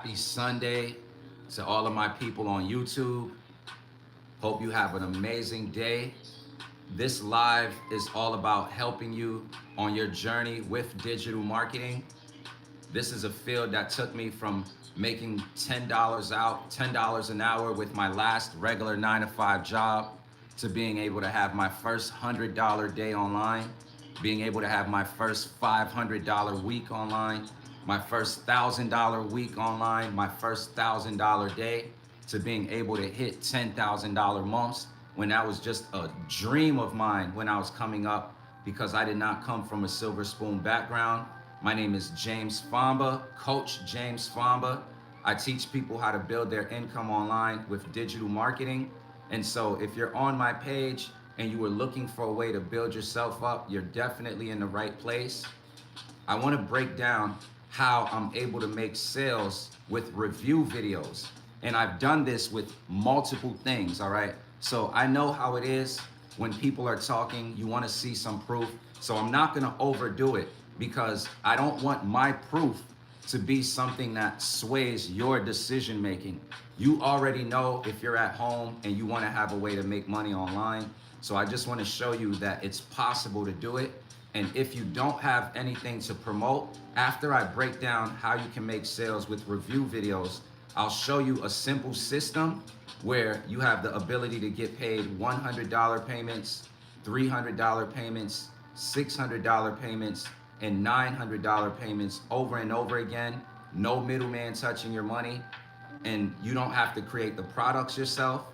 Happy Sunday to all of my people on YouTube. Hope you have an amazing day. This live is all about helping you on your journey with digital marketing. This is a field that took me from making $10 an hour with my last regular 9 to 5 job to being able to have my first $100 day online, being able to have my first $500 week online, my first $1,000 week online, my first $1,000 day, to being able to hit $10,000 months when that was just a dream of mine when I was coming up because I did not come from a silver spoon background. My name is James Famba, Coach James Famba. I teach people how to build their income online with digital marketing. And so if you're on my page and you were looking for a way to build yourself up, you're definitely in the right place. I want to break down how I'm able to make sales with review videos. And I've done this with multiple things, all right? So I know how it is when people are talking, you want to see some proof. So I'm not going to overdo it because I don't want my proof to be something that sways your decision making. You already know if you're at home and you want to have a way to make money online. So I just want to show you that it's possible to do it. And if you don't have anything to promote, after I break down how you can make sales with review videos, I'll show you a simple system where you have the ability to get paid $100 payments, $300 payments, $600 payments, and $900 payments over and over again. No middleman touching your money. And you don't have to create the products yourself.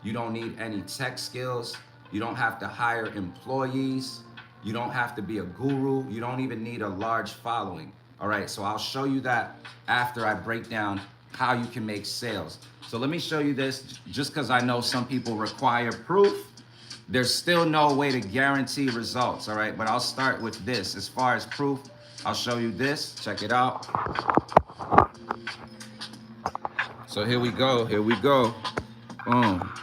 You don't need any tech skills. You don't have to hire employees. You don't have to be a guru. You don't even need a large following. All right, so I'll show you that after I break down how you can make sales. So let me show you this, just because I know some people require proof. There's still no way to guarantee results, all right? But I'll start with this. As far as proof, I'll show you this. Check it out. So here we go, Boom.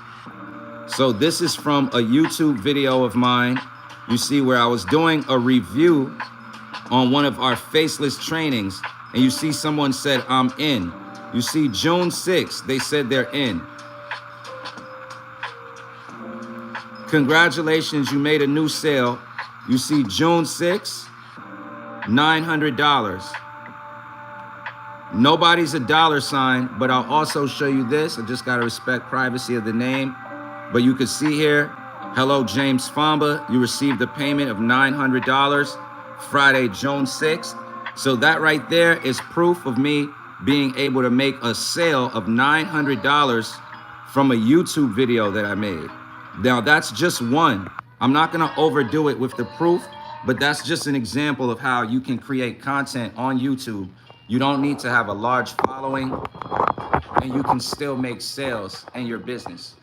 So this is from a YouTube video of mine. You see where I was doing a review on one of our faceless trainings, and you see someone said, I'm in. You see June 6th, they said they're in. Congratulations, you made a new sale. You see June 6th, $900. Nobody's a dollar sign, but I'll also show you this. I just gotta respect privacy of the name. But you can see here, hello, James Famba. You received a payment of $900 Friday, June 6th. So that right there is proof of me being able to make a sale of $900 from a YouTube video that I made. Now that's just one. I'm not gonna overdo it with the proof, but that's just an example of how you can create content on YouTube. You don't need to have a large following, and you can still make sales in your business.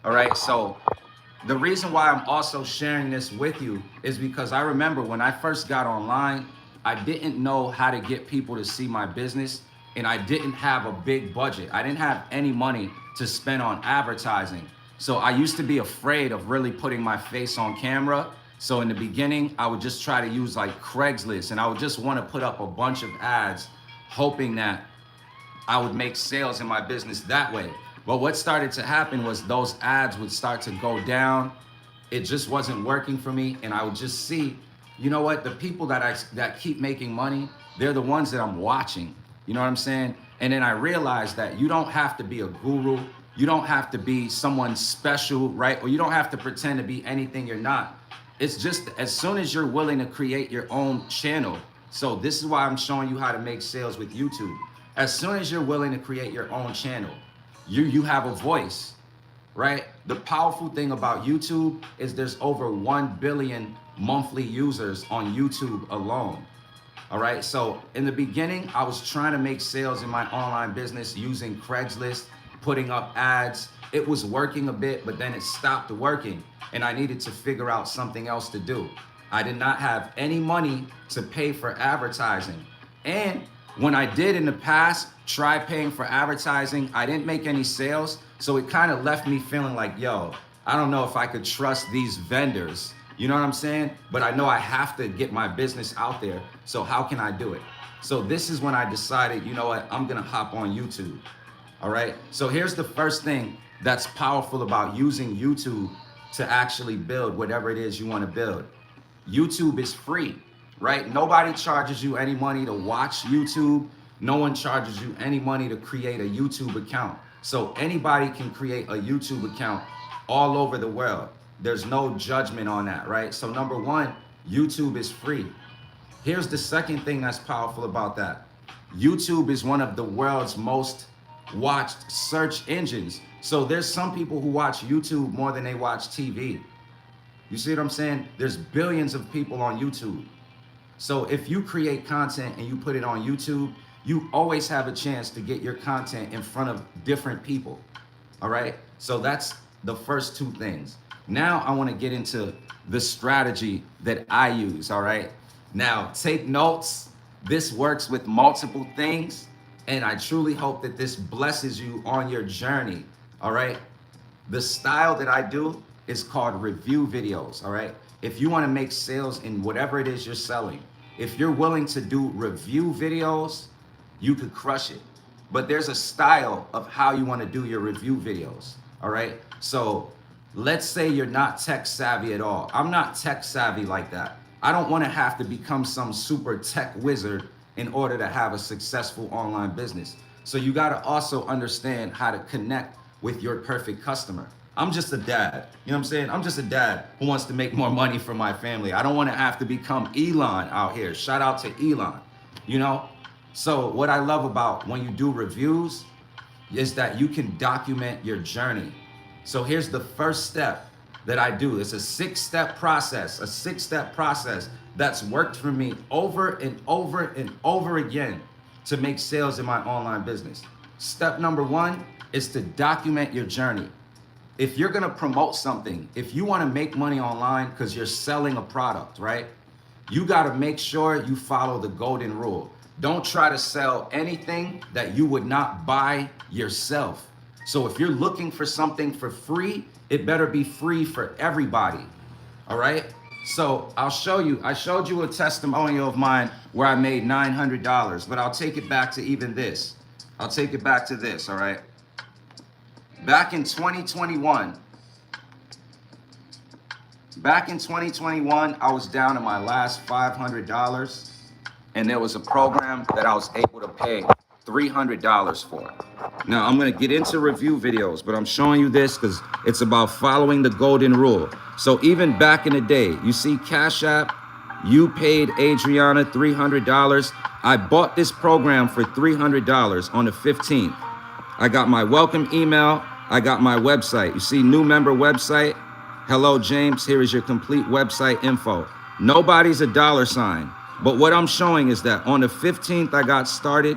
All right, so the reason why I'm also sharing this with you is because I remember when I first got online, I didn't know how to get people to see my business, and I didn't have a big budget. I didn't have any money to spend on advertising. So I used to be afraid of really putting my face on camera. So in the beginning, I would just try to use like Craigslist, and I would just want to put up a bunch of ads, hoping that I would make sales in my business that way. But what started to happen was those ads would start to go down. It just wasn't working for me. And I would just see, you know what, the people that keep making money, they're the ones that I'm watching. You know what I'm saying? And then I realized that you don't have to be a guru. You don't have to be someone special, right? Or you don't have to pretend to be anything you're not. It's just as soon as you're willing to create your own channel. So this is why I'm showing you how to make sales with YouTube. As soon as you're willing to create your own channel, you have a voice, right? The powerful thing about YouTube is there's over 1 billion monthly users on YouTube alone. All right, so in the beginning, I was trying to make sales in my online business using Craigslist, putting up ads. It was working a bit, but then it stopped working, and I needed to figure out something else to do. I did not have any money to pay for advertising. And when I did in the past try paying for advertising, I didn't make any sales. So it kind of left me feeling like, yo, I don't know if I could trust these vendors. You know what I'm saying? But I know I have to get my business out there. So how can I do it? So this is when I decided, you know what, I'm gonna hop on YouTube. All right. So here's the first thing that's powerful about using YouTube to actually build whatever it is you want to build. YouTube is free, right? Nobody charges you any money to watch YouTube. No one charges you any money to create a YouTube account. So anybody can create a YouTube account all over the world. There's no judgment on that, right? So number one, YouTube is free. Here's the second thing that's powerful about that. YouTube is one of the world's most watched search engines. So there's some people who watch YouTube more than they watch TV. You see what I'm saying? There's billions of people on YouTube. So if you create content and you put it on YouTube, you always have a chance to get your content in front of different people. All right? So that's the first two things. Now I want to get into the strategy that I use, all right? Now, take notes. This works with multiple things, and I truly hope that this blesses you on your journey, all right? The style that I do is called review videos, all right? If you want to make sales in whatever it is you're selling, if you're willing to do review videos, you could crush it. But there's a style of how you want to do your review videos, all right? So let's say you're not tech savvy at all. I'm not tech savvy like that. I don't want to have to become some super tech wizard in order to have a successful online business. So you got to also understand how to connect with your perfect customer. I'm just a dad. You know what I'm saying? I'm just a dad who wants to make more money for my family. I don't want to have to become Elon out here. Shout out to Elon, you know? So what I love about when you do reviews is that you can document your journey. So here's the first step that I do. It's a six-step process that's worked for me over and over and over again to make sales in my online business. Step number one is to document your journey. If you're gonna promote something, if you wanna make money online because you're selling a product, right? You gotta make sure you follow the golden rule. Don't try to sell anything that you would not buy yourself. So if you're looking for something for free, it better be free for everybody, all right? So I'll show you, I showed you a testimonial of mine where I made $900, but I'll take it back to even this. I'll take it back to this, all right? Back in 2021, I was down to my last $500, and there was a program that I was able to pay $300 for. Now I'm gonna get into review videos, but I'm showing you this because it's about following the golden rule. So even back in the day, you see Cash App, you paid Adriana $300. I bought this program for $300 on the 15th. I got my welcome email, I got my website. You see new member website. Hello, James, here is your complete website info. Nobody's a $sign. But what I'm showing is that on the 15th, I got started.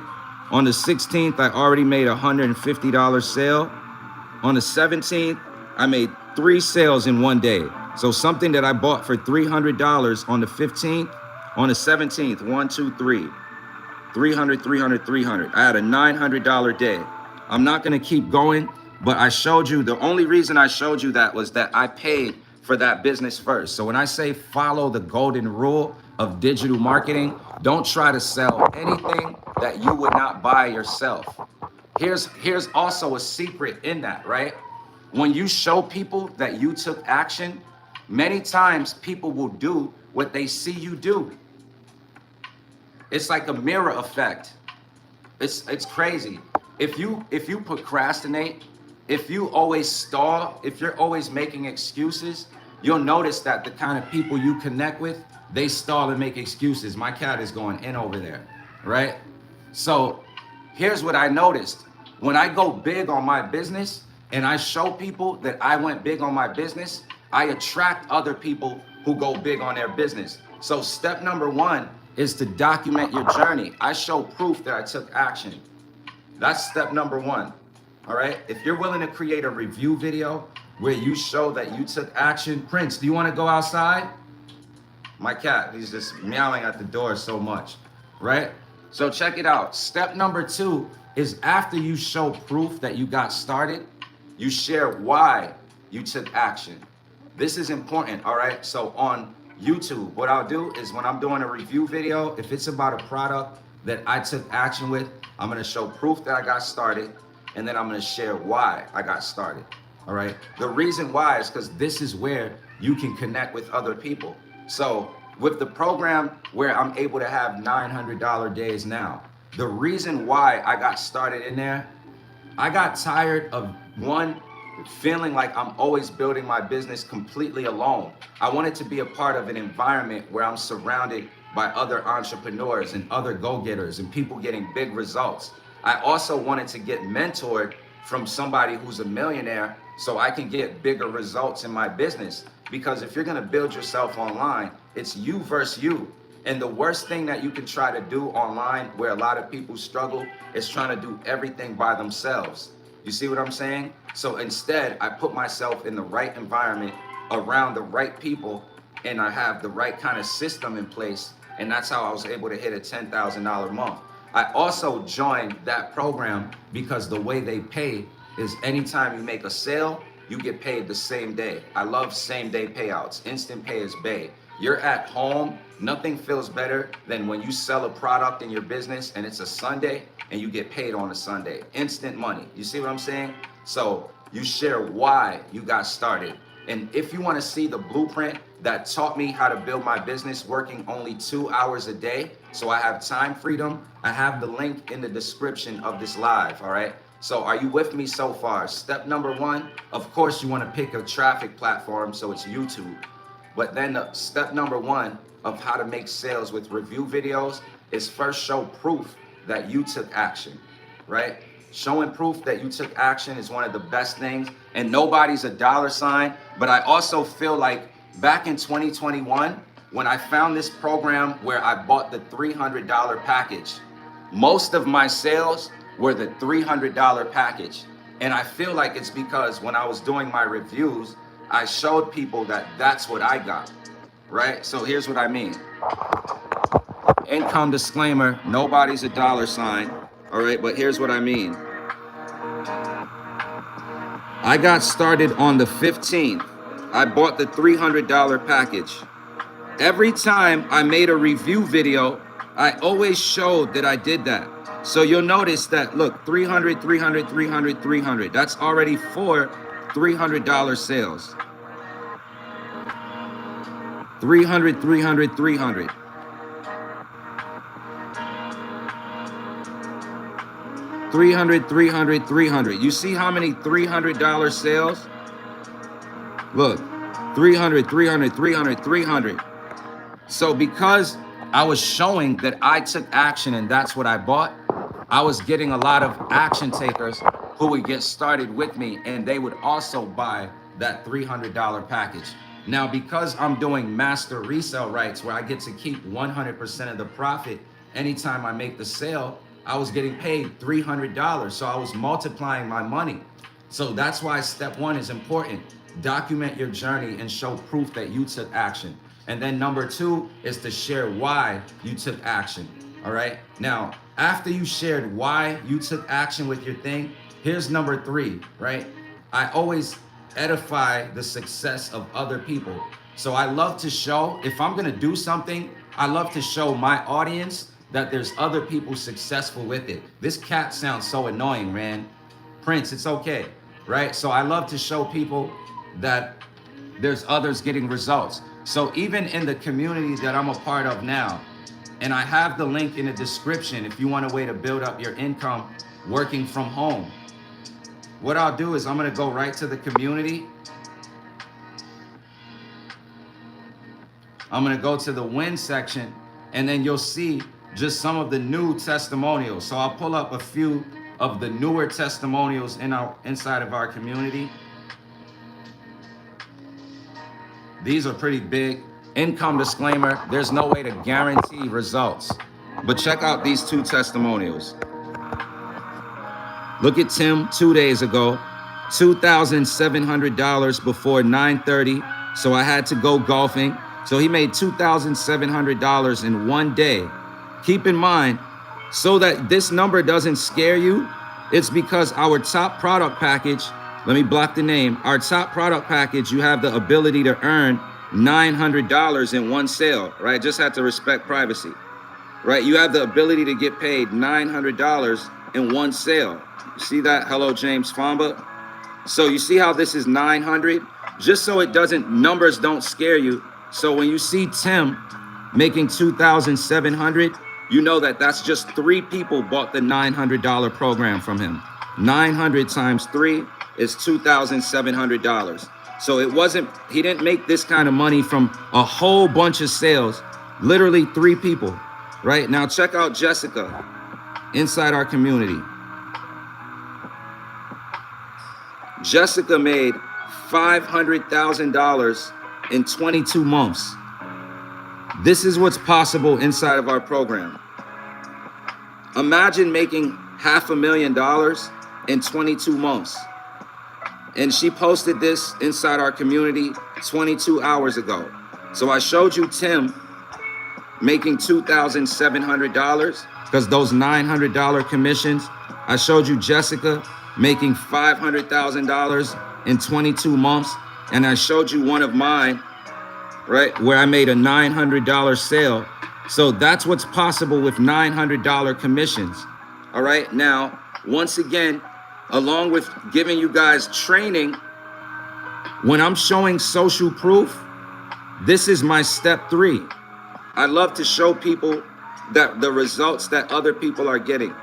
On the 16th, I already made a $150 sale. On the 17th, I made 3 sales in one day. So something that I bought for $300 on the 15th, on the 17th, 1, 2, 3, 300, 300, 300. I had a $900 day. I'm not gonna keep going, but I showed you, the only reason I showed you that was that I paid for that business first. So when I say follow the golden rule of digital marketing, don't try to sell anything that you would not buy yourself. Here's also a secret in that, right? When you show people that you took action, many times people will do what they see you do. It's like a mirror effect. It's crazy. If you procrastinate, if you always stall, if you're always making excuses, you'll notice that the kind of people you connect with, they stall and make excuses. My cat is going in over there, right? So here's what I noticed. When I go big on my business and I show people that I went big on my business, I attract other people who go big on their business. So step number one is to document your journey. I show proof that I took action. That's step number one, all right? If you're willing to create a review video where you show that you took action, Prince, do you want to go outside? My cat, he's just meowing at the door so much, right? So check it out. Step number two is after you show proof that you got started, you share why you took action. This is important, all right? So on YouTube, what I'll do is when I'm doing a review video, if it's about a product that I took action with. I'm gonna show proof that I got started, and then I'm gonna share why I got started. All right. The reason why is because this is where you can connect with other people. So with the program where I'm able to have $900 days now, the reason why I got started in there, I got tired of one, feeling like I'm always building my business completely alone. I wanted to be a part of an environment where I'm surrounded by other entrepreneurs and other go-getters and people getting big results. I also wanted to get mentored from somebody who's a millionaire so I can get bigger results in my business. Because if you're gonna build yourself online, it's you versus you. And the worst thing that you can try to do online, where a lot of people struggle, is trying to do everything by themselves. You see what I'm saying? So instead, I put myself in the right environment around the right people, and I have the right kind of system in place. And that's how I was able to hit a $10,000 month. I also joined that program because the way they pay is anytime you make a sale, you get paid the same day. I love same day payouts. Instant pay is bae. You're at home. Nothing feels better than when you sell a product in your business and it's a Sunday and you get paid on a Sunday. Instant money. You see what I'm saying? So you share why you got started. And if you want to see the blueprint that taught me how to build my business working only 2 hours a day, so I have time freedom, I have the link in the description of this live, all right? So are you with me so far? Step number one, of course you want to pick a traffic platform, so it's YouTube. But then step number one of how to make sales with review videos is first show proof that you took action, right? Showing proof that you took action is one of the best things, and nobody's a dollar sign. But I also feel like back in 2021, when I found this program where I bought the $300 package, most of my sales were the $300 package. And I feel like it's because when I was doing my reviews, I showed people that that's what I got, right? So here's what I mean. Income disclaimer, nobody's a dollar sign, all right? But here's what I mean. I got started on the 15th. I bought the $300 package. Every time I made a review video, I always showed that I did that. So you'll notice that, look, 300, 300, 300, 300. That's already 4 $300 sales. 300, 300, 300. 300, 300, 300. You see how many $300 sales? Look, 300, 300, 300, 300. So because I was showing that I took action and that's what I bought, I was getting a lot of action takers who would get started with me, and they would also buy that $300 package. Now, because I'm doing master resale rights where I get to keep 100% of the profit anytime I make the sale, I was getting paid $300. So I was multiplying my money. So that's why step one is important. Document your journey and show proof that you took action. And then number two is to share why you took action. All right. Now, after you shared why you took action with your thing, here's number three, right? I always edify the success of other people. So I love to show, if I'm going to do something, I love to show my audience that there's other people successful with it. This cat sounds so annoying, man. Prince, it's okay, right? So I love to show people that there's others getting results. So even in the community that I'm a part of now, and I have the link in the description if you want a way to build up your income working from home. What I'll do is I'm gonna go right to the community. I'm gonna go to the win section, and then you'll see just some of the new testimonials. So I'll pull up a few of the newer testimonials inside of our community. These are pretty big. Income disclaimer, there's no way to guarantee results. But check out these two testimonials. Look at Tim 2 days ago, $2,700 before 9:30. So I had to go golfing. So he made $2,700 in 1 day. Keep in mind, so that this number doesn't scare you, it's because our top product package, let me block the name. Our top product package, you have the ability to earn $900 in one sale, right? Just have to respect privacy. right? You have the ability to get paid $900 in one sale. You see that? Hello, James Famba. So you see how this is 900? Just so it doesn't, numbers don't scare you. So when you see Tim making 2,700, you know that that's just 3 people bought the $900 program from him. 900 times 3 is $2,700. So it wasn't, he didn't make this kind of money from a whole bunch of sales, literally 3 people, right? Now check out Jessica inside our community. Jessica made $500,000 in 22 months. This is what's possible inside of our program. Imagine making $500,000 in 22 months. And she posted this inside our community 22 hours ago. So I showed you Tim making $2,700 because those $900 commissions. I showed you Jessica making $500,000 in 22 months. And I showed you one of mine, right, where I made a $900 sale. So that's what's possible with $900 commissions. All right. Now, once again, along with giving you guys training, when I'm showing social proof, this is my step 3. I love to show people that the results that other people are getting.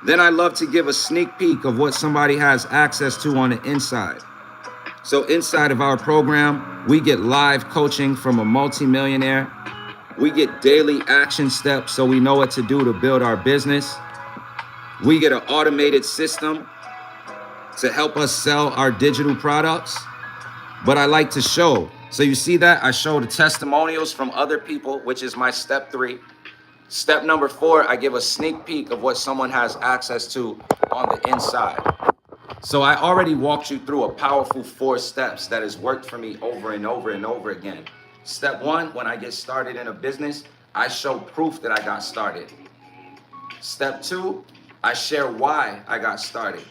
Then I love to give a sneak peek of what somebody has access to on the inside. So inside of our program, we get live coaching from a multimillionaire. We get daily action steps so we know what to do to build our business. We get an automated system to help us sell our digital products. But I like to show. So you see that? I show the testimonials from other people, which is my step 3. Step number 4, I give a sneak peek of what someone has access to on the inside. So I already walked you through a powerful 4 steps that has worked for me over and over and over again. Step 1, when I get started in a business, I show proof that I got started. Step 2, I share why I got started.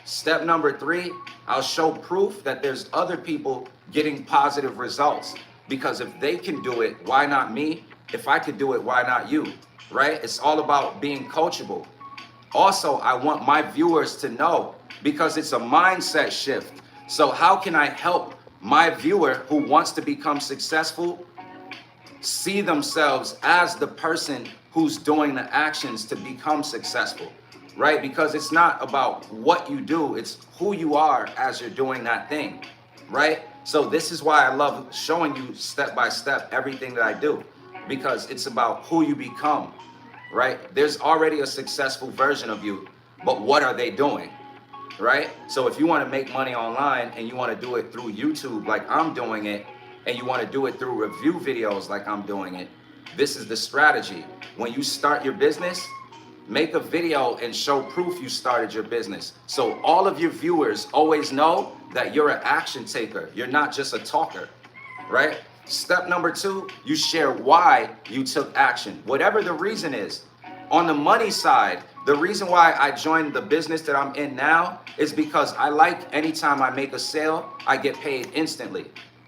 Step number 3, I'll show proof that there's other people getting positive results. Because if they can do it, why not me? If I could do it, why not you? Right? It's all about being coachable. Also, I want my viewers to know, because it's a mindset shift. So how can I help my viewer who wants to become successful see themselves as the person who's doing the actions to become successful? Right? Because it's not about what you do, it's who you are as you're doing that thing, right? So this is why I love showing you step by step everything that I do, because it's about who you become, right? There's already a successful version of you, but what are they doing, right? So if you want to make money online and you want to do it through YouTube like I'm doing it, and you want to do it through review videos like I'm doing it, this is the strategy. When you start your business, make a video and show proof you started your business. So all of your viewers always know that you're an action taker. You're not just a talker, right? Step number 2, you share why you took action. Whatever the reason is. On the money side, the reason why I joined the business that I'm in now is because I like anytime I make a sale, I get paid instantly.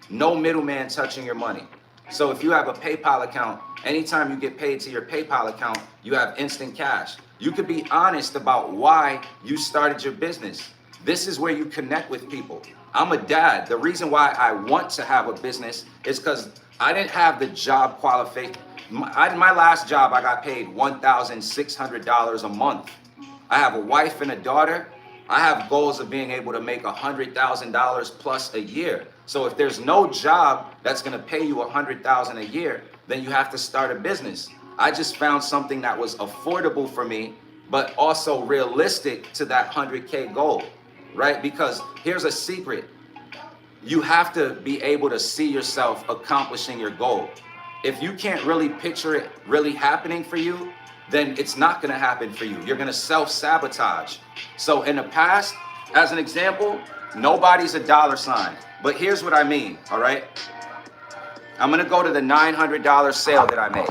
No middleman touching your money. So if you have a PayPal account, anytime you get paid to your PayPal account, you have instant cash. You could be honest about why you started your business. This is where you connect with people. I'm a dad. The reason why I want to have a business is because I didn't have the job qualification. My last job, I got paid $1,600 a month. I have a wife and a daughter. I have goals of being able to make $100,000 plus a year. So if there's no job that's gonna pay you $100,000 a year, then you have to start a business. I just found something that was affordable for me, but also realistic to that 100K goal, right? Because here's a secret. You have to be able to see yourself accomplishing your goal. If you can't really picture it really happening for you, then it's not gonna happen for you. You're gonna self-sabotage. So in the past, as an example, nobody's a dollar sign. But here's what I mean, all right? I'm gonna go to the $900 sale that I made.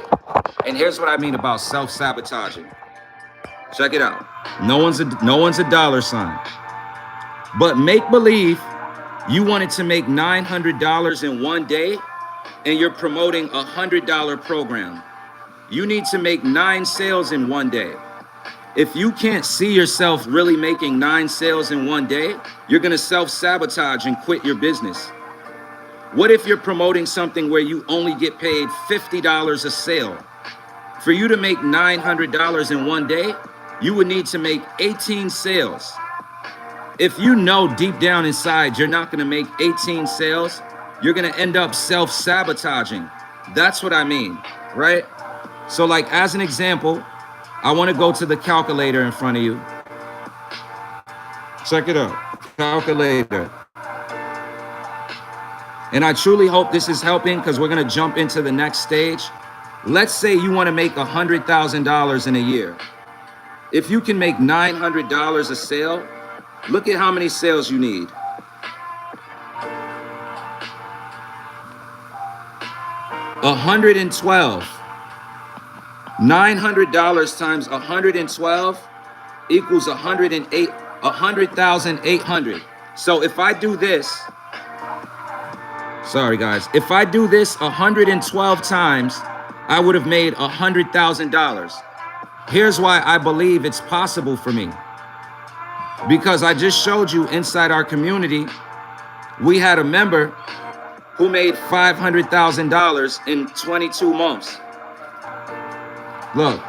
And here's what I mean about self-sabotaging. Check it out. No one's a dollar sign. But make believe you wanted to make $900 in one day and you're promoting a $100 program. You need to make 9 sales in one day. If you can't see yourself really making 9 sales in one day, you're gonna self-sabotage and quit your business. What if you're promoting something where you only get paid $50 a sale? For you to make $900 in one day, you would need to make 18 sales. If you know deep down inside you're not gonna make 18 sales, you're gonna end up self-sabotaging. That's what I mean, right? So like as an example, I wanna go to the calculator in front of you. Check it out, calculator. And I truly hope this is helping because we're gonna jump into the next stage. Let's say you wanna make $100,000 in a year. If you can make $900 a sale, look at how many sales you need. 112. $900 times 112 equals 100,800. So if I do this, sorry guys, if I do this 112 times, I would have made $100,000. Here's why I believe it's possible for me. Because I just showed you inside our community, we had a member who made $500,000 in 22 months. Look.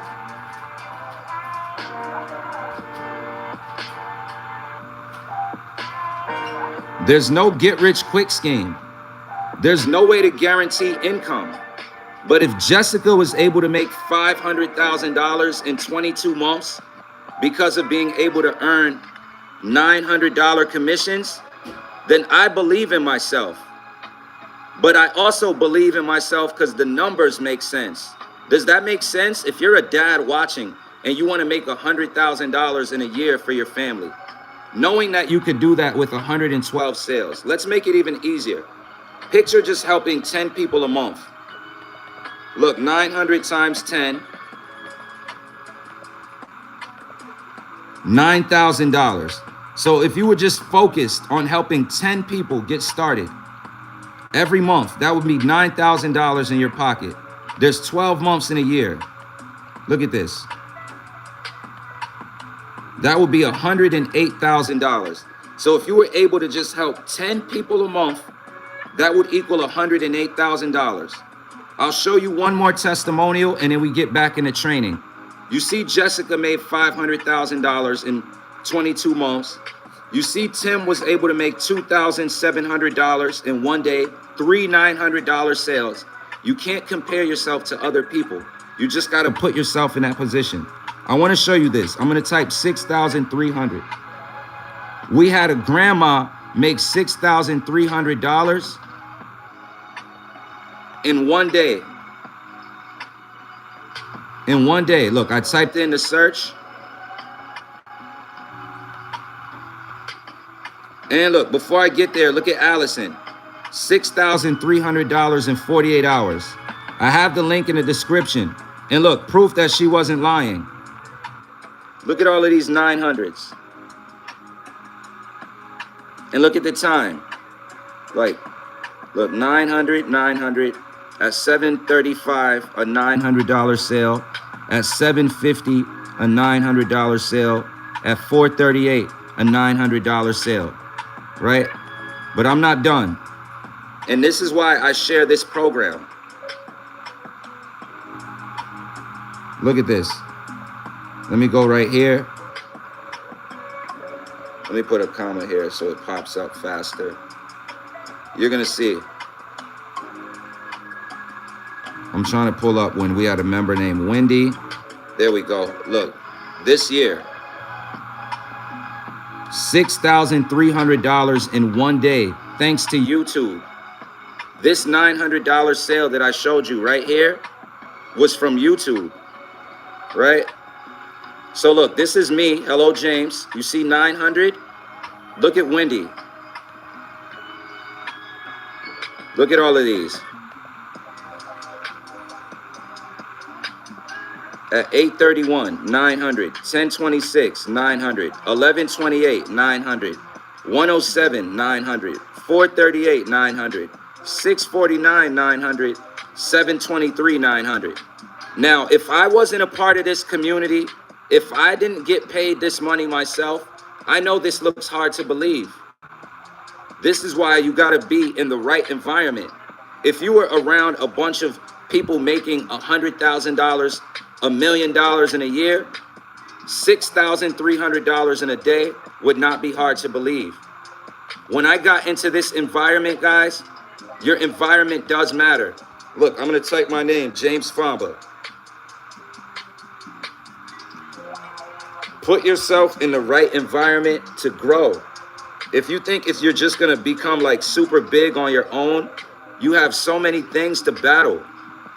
There's no get rich quick scheme. There's no way to guarantee income. But if Jessica was able to make $500,000 in 22 months because of being able to earn $900 commissions, then I believe in myself. But I also believe in myself because the numbers make sense. Does that make sense? If you're a dad watching and you want to make $100,000 in a year for your family, knowing that you could do that with 112 sales, let's make it even easier. Picture just helping 10 people a month. Look, 900 times 10, $9,000. So if you were just focused on helping 10 people get started every month, that would be $9,000 in your pocket. There's 12 months in a year. Look at this. That would be $108,000. So if you were able to just help 10 people a month, that would equal $108,000. I'll show you one more testimonial and then we get back into training. You see Jessica made $500,000 in 22 months. You see Tim was able to make $2,700 in one day, 3 $900 sales. You can't compare yourself to other people. You just got to put yourself in that position. I want to show you this. I'm going to type 6,300. We had a grandma make $6,300 in one day. In one day. Look, I typed in the search. And look, before I get there, look at Allison. $6,300 in 48 hours. I have the link in the description. And look, proof that she wasn't lying. Look at all of these 900s. And look at the time. Like, look, 900, 900. At 7:35, a $900 sale. At 7:50, a $900 sale. At 4:38, a $900 sale. Right? But I'm not done. And this is why I share this program. Look at this. Let me go right here. Let me put a comma here so it pops up faster. You're going to see. I'm trying to pull up when we had a member named Wendy. There we go. Look, this year, $6,300 in one day, thanks to YouTube. This $900 sale that I showed you right here was from YouTube, right? So look, this is me. Hello, James. You see 900? Look at Wendy. Look at all of these. At 8:31, 900, 10:26, 900, 11:28, 900, 1:07, 900, 4:38, 900, 6:49, 900, 7:23, 900. Now, if I wasn't a part of this community, if I didn't get paid this money myself, I know this looks hard to believe. This is why you gotta be in the right environment. If you were around a bunch of people making $100,000, $1,000,000 in a year, $6,300 in a day would not be hard to believe. When I got into this environment, guys, your environment does matter. Look, I'm gonna type my name, James Famba. Put yourself in the right environment to grow. If you think if you're just gonna become like super big on your own, you have so many things to battle.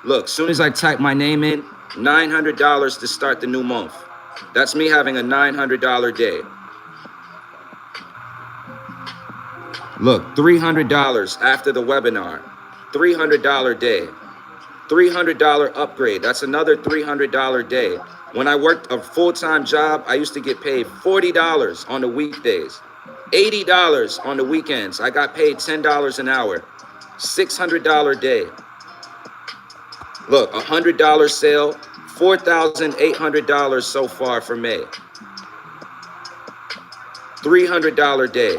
Look, soon as I type my name in, $900 to start the new month. That's me having a $900 day. Look, $300 after the webinar, $300 day, $300 upgrade. That's another $300 day. When I worked a full-time job, I used to get paid $40 on the weekdays, $80 on the weekends. I got paid $10 an hour, $600 day. Look, $100 sale, $4,800 so far for May. $300 day.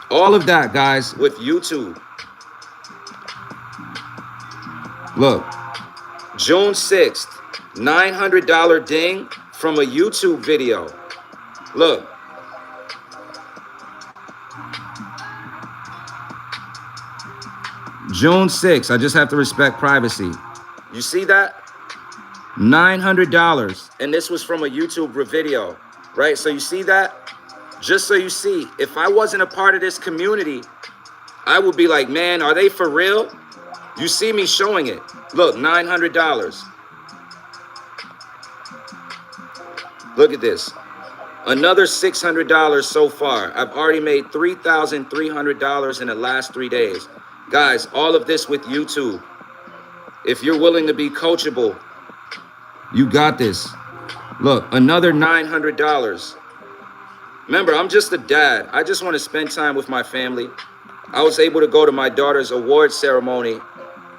All of that, guys, with YouTube. Look, June 6th, $900 ding from a YouTube video. Look. June 6th, I just have to respect privacy. You see that? $900. And this was from a YouTube video, right? So you see that? Just so you see, if I wasn't a part of this community, I would be like, man, are they for real? You see me showing it. Look, $900. Look at this. Another $600 so far. I've already made $3,300 in the last 3 days. Guys, all of this with YouTube. If you're willing to be coachable, you got this. Look, another $900. Remember, I'm just a dad. I just want to spend time with my family. I was able to go to my daughter's award ceremony.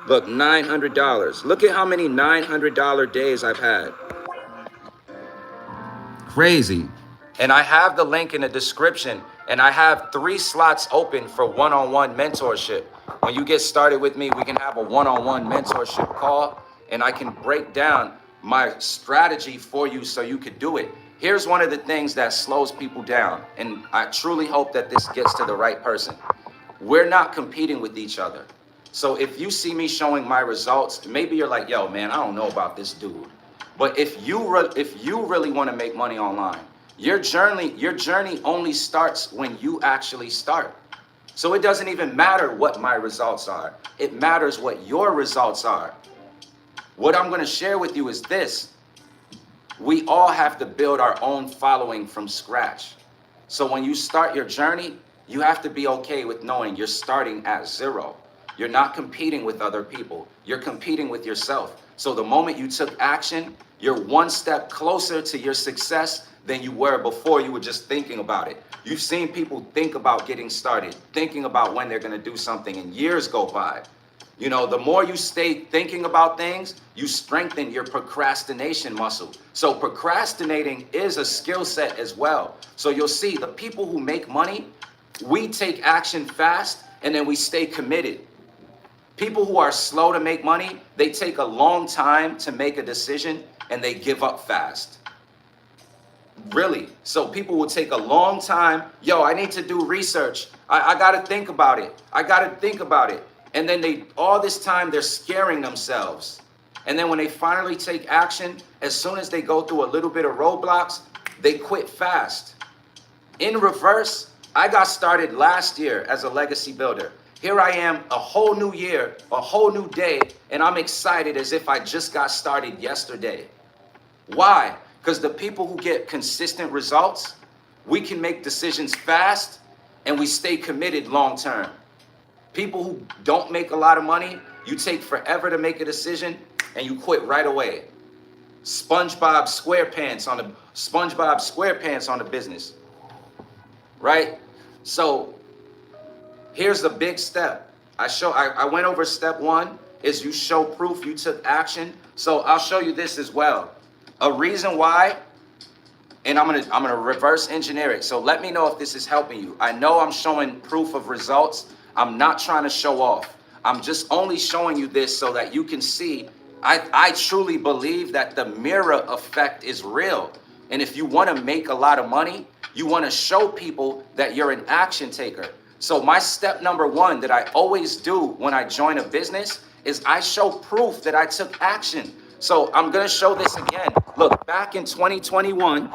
Look, $900. Look at how many $900 days I've had. Crazy. And I have the link in the description, and I have 3 slots open for one-on-one mentorship. When you get started with me, we can have a one-on-one mentorship call, and I can break down my strategy for you so you could do it. Here's one of the things that slows people down, and I truly hope that this gets to the right person. We're not competing with each other. So if you see me showing my results, maybe you're like, yo, man, I don't know about this dude. But if you really want to make money online, your journey only starts when you actually start. So it doesn't even matter what my results are. It matters what your results are. What I'm going to share with you is this. We all have to build our own following from scratch. So when you start your journey, you have to be okay with knowing you're starting at 0. You're not competing with other people. You're competing with yourself. So the moment you took action, you're one step closer to your success than you were before you were just thinking about it. You've seen people think about getting started, thinking about when they're going to do something, and years go by. You know, the more you stay thinking about things, you strengthen your procrastination muscle. So procrastinating is a skill set as well. So you'll see the people who make money, we take action fast and then we stay committed. People who are slow to make money, they take a long time to make a decision and they give up fast. Really. So people will take a long time. Yo, I need to do research. I got to think about it. I got to think about it. And then all this time, they're scaring themselves. And then when they finally take action, as soon as they go through a little bit of roadblocks, they quit fast. In reverse, I got started last year as a legacy builder. Here I am, a whole new year, a whole new day, and I'm excited as if I just got started yesterday. Why? Because the people who get consistent results, we can make decisions fast and we stay committed long term. People who don't make a lot of money, you take forever to make a decision and you quit right away. SpongeBob SquarePants on the business, right? So here's the big step. I went over step 1 is you show proof you took action. So I'll show you this as well. A reason why, and I'm gonna reverse engineer it. So let me know if this is helping you. I know I'm showing proof of results. I'm not trying to show off. I'm just only showing you this so that you can see. I truly believe that the mirror effect is real. And if you want to make a lot of money, you want to show people that you're an action taker. So my step number one that I always do when I join a business is I show proof that I took action. So I'm going to show this again. Look, back in 2021,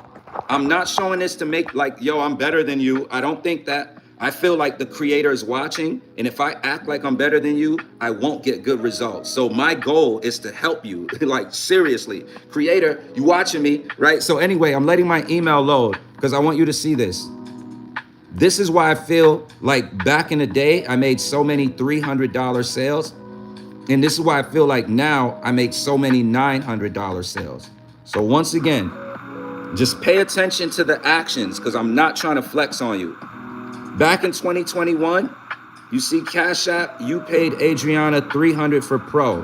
I'm not showing this to make like, yo, I'm better than you. I don't think that. I feel like the creator is watching, and if I act like I'm better than you, I won't get good results. So my goal is to help you, like seriously. Creator, you watching me, right? So anyway, I'm letting my email load because I want you to see this. This is why I feel like back in the day, I made so many $300 sales. And this is why I feel like now I make so many $900 sales. So once again, just pay attention to the actions because I'm not trying to flex on you. Back in 2021, you see Cash App, you paid Adriana $300 for Pro.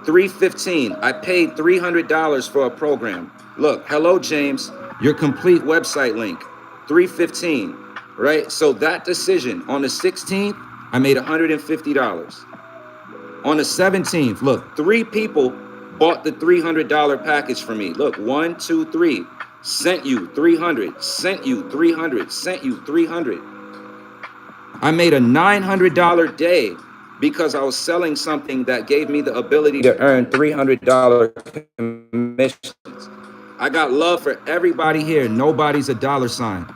$315, I paid $300 for a program. Look, hello, James, your complete website link, $315, right? So that decision, on the 16th, I made $150. On the 17th, look, 3 people bought the $300 package for me. Look, 1, 2, 3. Sent you 300, sent you 300, sent you 300. I made a $900 day because I was selling something that gave me the ability to earn $300 commissions. I got love for everybody here. Nobody's a dollar sign.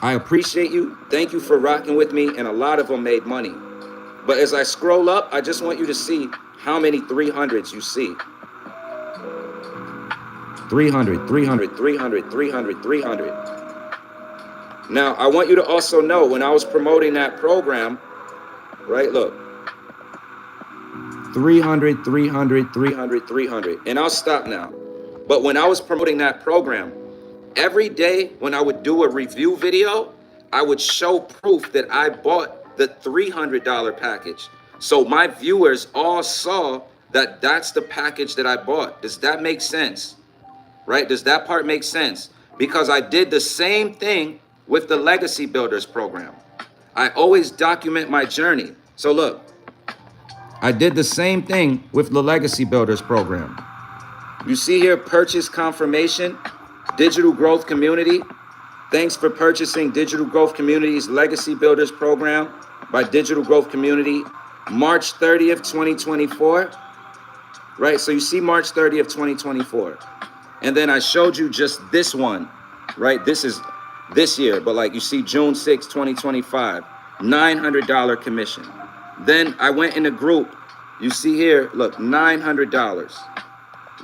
I appreciate you. Thank you for rocking with me. And a lot of them made money. But as I scroll up, I just want you to see how many 300s you see. 300, 300, 300, 300, 300. Now, I want you to also know when I was promoting that program, right, look, 300, 300, 300, 300, and I'll stop now. But when I was promoting that program, every day when I would do a review video, I would show proof that I bought the $300 package. So my viewers all saw that that's the package that I bought. Does that make sense? Right? Does that part make sense? Because I did the same thing with the Legacy Builders program. I always document my journey. So look, I did the same thing with the Legacy Builders program. You see here, purchase confirmation, Digital Growth Community. Thanks for purchasing Digital Growth Community's Legacy Builders program by Digital Growth Community, March 30th, 2024. Right? So you see March 30th, 2024. And then I showed you just this one, right? This is this year, but like you see June 6, 2025, $900 commission. Then I went in a group, you see here, look, $900.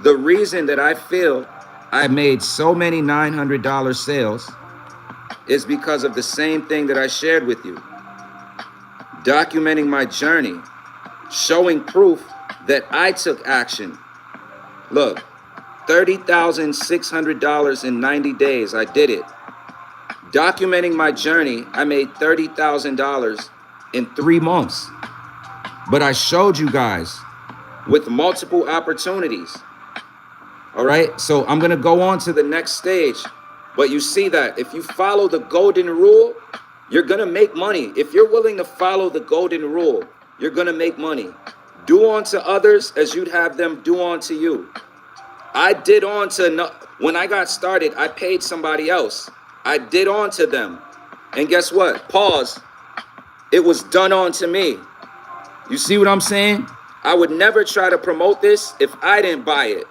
The reason that I feel I made so many $900 sales is because of the same thing that I shared with you. Documenting my journey, showing proof that I took action. Look, $30,600 in 90 days, I did it. Documenting my journey, I made $30,000 in 3 months. But I showed you guys with multiple opportunities. All right, so I'm gonna go on to the next stage. But you see that if you follow the golden rule, you're gonna make money. If you're willing to follow the golden rule, you're gonna make money. Do unto others as you'd have them do unto you. I did on to, when I got started, I paid somebody else. I did on to them. And guess what? Pause. It was done on to me. You see what I'm saying? I would never try to promote this if I didn't buy it.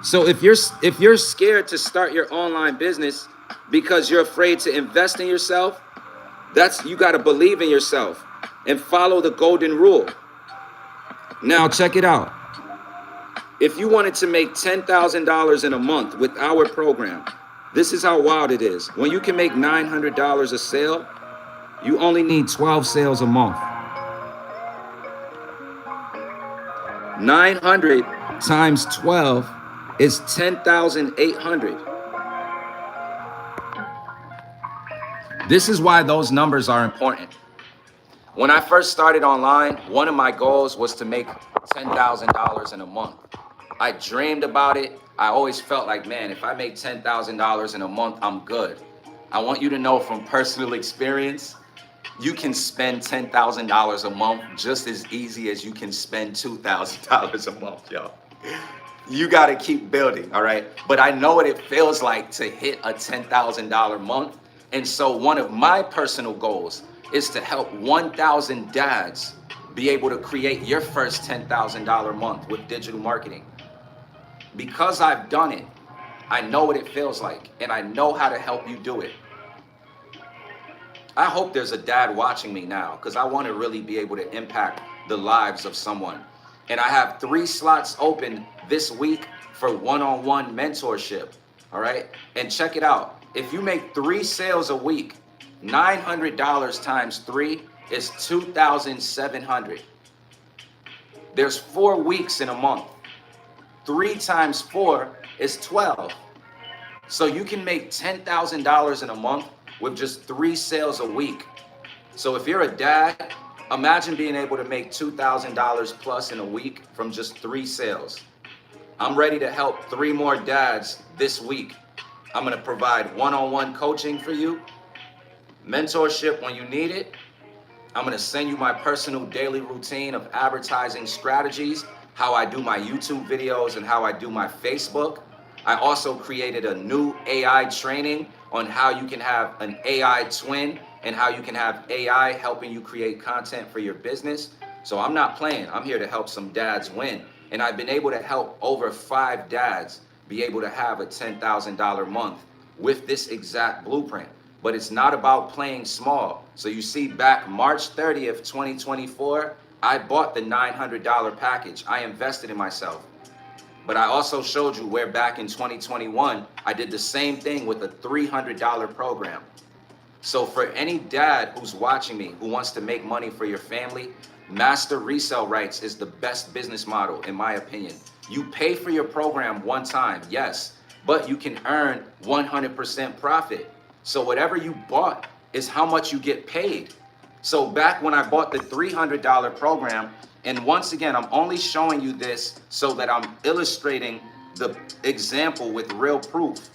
So if you're scared to start your online business because you're afraid to invest in yourself, you got to believe in yourself and follow the golden rule. Now check it out. If you wanted to make $10,000 in a month with our program, this is how wild it is. When you can make $900 a sale, you only need 12 sales a month. 900 times 12 is 10,800. This is why those numbers are important. When I first started online, one of my goals was to make $10,000 in a month. I dreamed about it. I always felt like, man, if I make $10,000 in a month, I'm good. I want you to know from personal experience, you can spend $10,000 a month just as easy as you can spend $2,000 a month, y'all. You got to keep building, all right? But I know what it feels like to hit a $10,000 month. And so one of my personal goals is to help 1,000 dads be able to create your first $10,000 month with digital marketing. Because I've done it, I know what it feels like, and I know how to help you do it. I hope there's a dad watching me now, because I want to really be able to impact the lives of someone. And I have 3 slots open this week for one-on-one mentorship, all right? And check it out. If you make 3 sales a week, $900 times 3 is $2,700. There's 4 weeks in a month. 3 times 4 is 12. So you can make $10,000 in a month with just 3 sales a week. So if you're a dad, imagine being able to make $2,000 plus in a week from just 3 sales. I'm ready to help 3 more dads this week. I'm gonna provide one-on-one coaching for you, mentorship when you need it. I'm gonna send you my personal daily routine of advertising strategies, how I do my YouTube videos and how I do my Facebook. I also created a new AI training on how you can have an AI twin and how you can have AI helping you create content for your business. So I'm not playing. I'm here to help some dads win. And I've been able to help over 5 dads be able to have a $10,000 month with this exact blueprint. But it's not about playing small. So you see, back March 30th, 2024, I bought the $900 package. I invested in myself. But I also showed you where back in 2021, I did the same thing with a $300 program. So for any dad who's watching me, who wants to make money for your family, master resale rights is the best business model, in my opinion. You pay for your program one time, yes, but you can earn 100% profit. So whatever you bought is how much you get paid. So back when I bought the $300 program, and once again, I'm only showing you this so that I'm illustrating the example with real proof.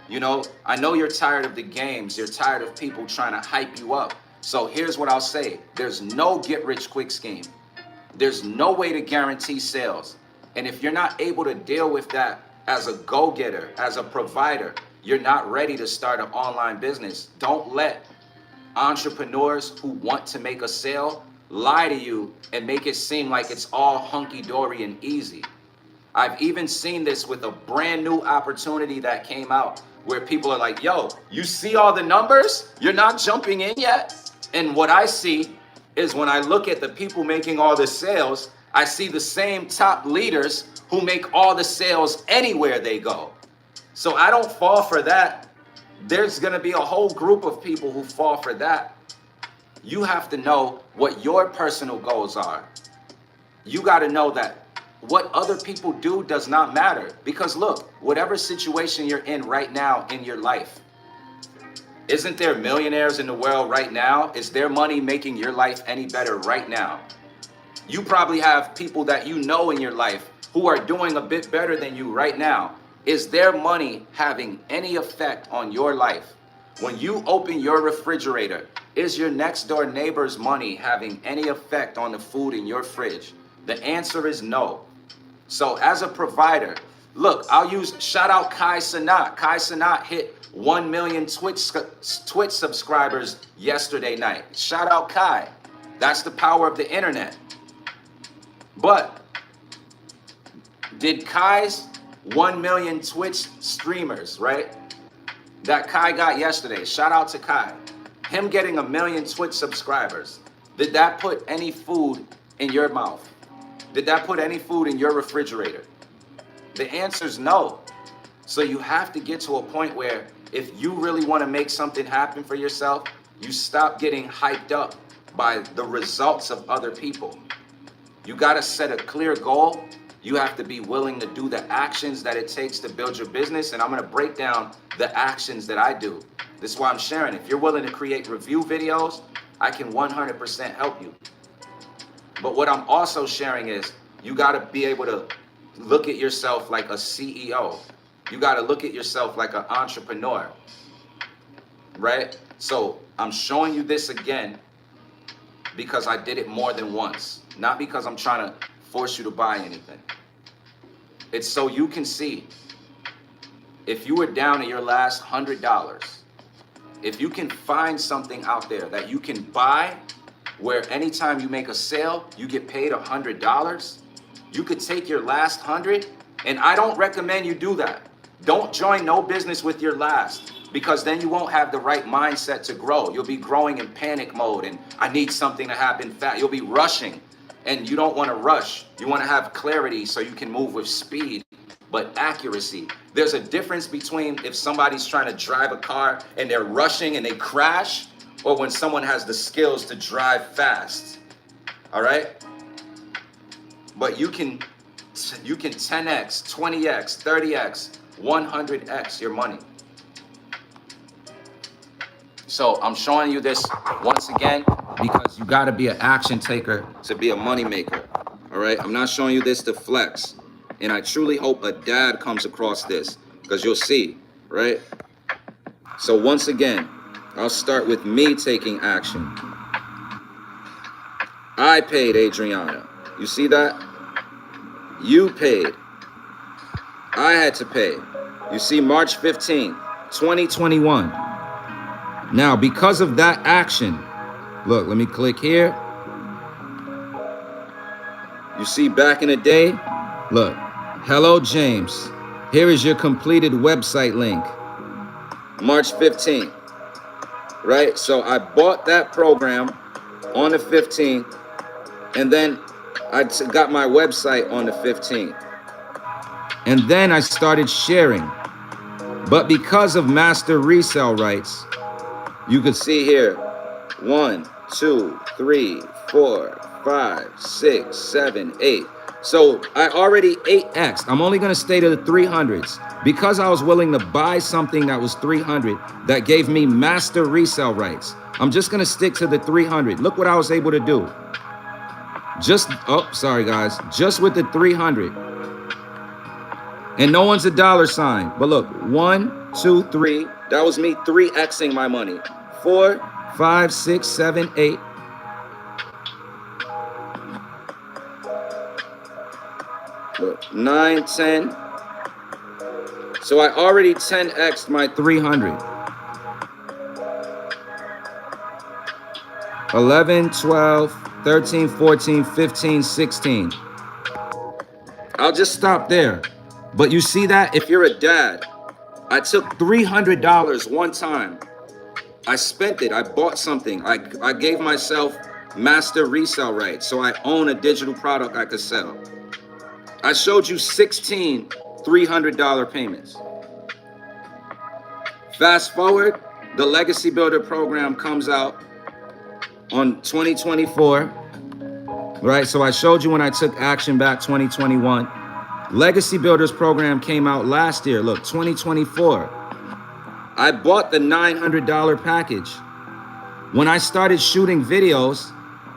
You know, I know you're tired of the games. You're tired of people trying to hype you up. So here's what I'll say. There's no get-rich-quick scheme. There's no way to guarantee sales. And if you're not able to deal with that as a go-getter, as a provider, you're not ready to start an online business. Don't let entrepreneurs who want to make a sale lie to you and make it seem like it's all hunky-dory and easy. I've even seen this with a brand new opportunity that came out where people are like, yo, you see all the numbers? You're not jumping in yet? And what I see is when I look at the people making all the sales, I see the same top leaders who make all the sales anywhere they go. So I don't fall for that. There's gonna be a whole group of people who fall for that. You have to know what your personal goals are. You got to know that what other people do does not matter. Because look, whatever situation you're in right now in your life, isn't there millionaires in the world right now? Is their money making your life any better right now? You probably have people that you know in your life who are doing a bit better than you right now. Is their money having any effect on your life? When you open your refrigerator, is your next door neighbor's money having any effect on the food in your fridge? The answer is no. So as a provider, look, I'll use, shout out Kai Cenat. Kai Cenat hit 1 million Twitch subscribers yesterday night. Shout out Kai. That's the power of the internet. But did Kai's 1 million Twitch streamers, right? That Kai got yesterday, shout out to Kai. Him getting 1 million Twitch subscribers, did that put any food in your mouth? Did that put any food in your refrigerator? The answer is no. So you have to get to a point where if you really want to make something happen for yourself, you stop getting hyped up by the results of other people. You got to set a clear goal. You have to be willing to do the actions that it takes to build your business. And I'm going to break down the actions that I do. This is why I'm sharing. If you're willing to create review videos, I can 100% help you. But what I'm also sharing is you got to be able to look at yourself like a CEO. You got to look at yourself like an entrepreneur, right? So I'm showing you this again because I did it more than once, not because I'm trying to force you to buy anything. It's so you can see if you were down to your last $100, if you can find something out there that you can buy where anytime you make a sale, you get paid $100, you could take your last 100, and I don't recommend you do that. Don't join no business with your last, because then you won't have the right mindset to grow. You'll be growing in panic mode, and I need something to happen fast. You'll be rushing, and you don't want to rush. You want to have clarity so you can move with speed, but accuracy. There's a difference between if somebody's trying to drive a car and they're rushing and they crash, or when someone has the skills to drive fast. All right? But you can 10x, 20x, 30x, 100x your money. So I'm showing you this once again because you got to be an action taker to be a money maker. All right? I'm not showing you this to flex. And I truly hope a dad comes across this, because you'll see, right? So once again, I'll start with me taking action. I paid Adriana. You see that? You paid. I had to pay. You see, March 15th, 2021. Now, because of that action, look, let me click here. You see, back in the day, look, hello, James. Here is your completed website link. March 15th, right? So I bought that program on the 15th, and then I got my website on the 15th. And then I started sharing. But because of master resale rights, you could see here, 1, 2, 3, 4, 5, 6, 7, 8. So I already 8X'd. I'm only going to stay to the 300s. Because I was willing to buy something that was 300, that gave me master resale rights. I'm just going to stick to the 300. Look what I was able to do. Just with the 300. And no one's a dollar sign. But look, 1, 2, 3. That was me 3Xing my money. 4, 5, 6, 7, 8. Look, 9, 10. So I already 10X'd my 300. 11, 12, 13, 14, 15, 16. I'll just stop there. But you see that? If you're a dad, I took $300 one time. I spent it. I bought something. I gave myself master resale rights, so I own a digital product I could sell. I showed you 16 $300 payments. Fast forward, the Legacy Builder program comes out on 2024, right? So I showed you when I took action back 2021. Legacy Builders program came out last year. Look, 2024. I bought the $900 package. When I started shooting videos,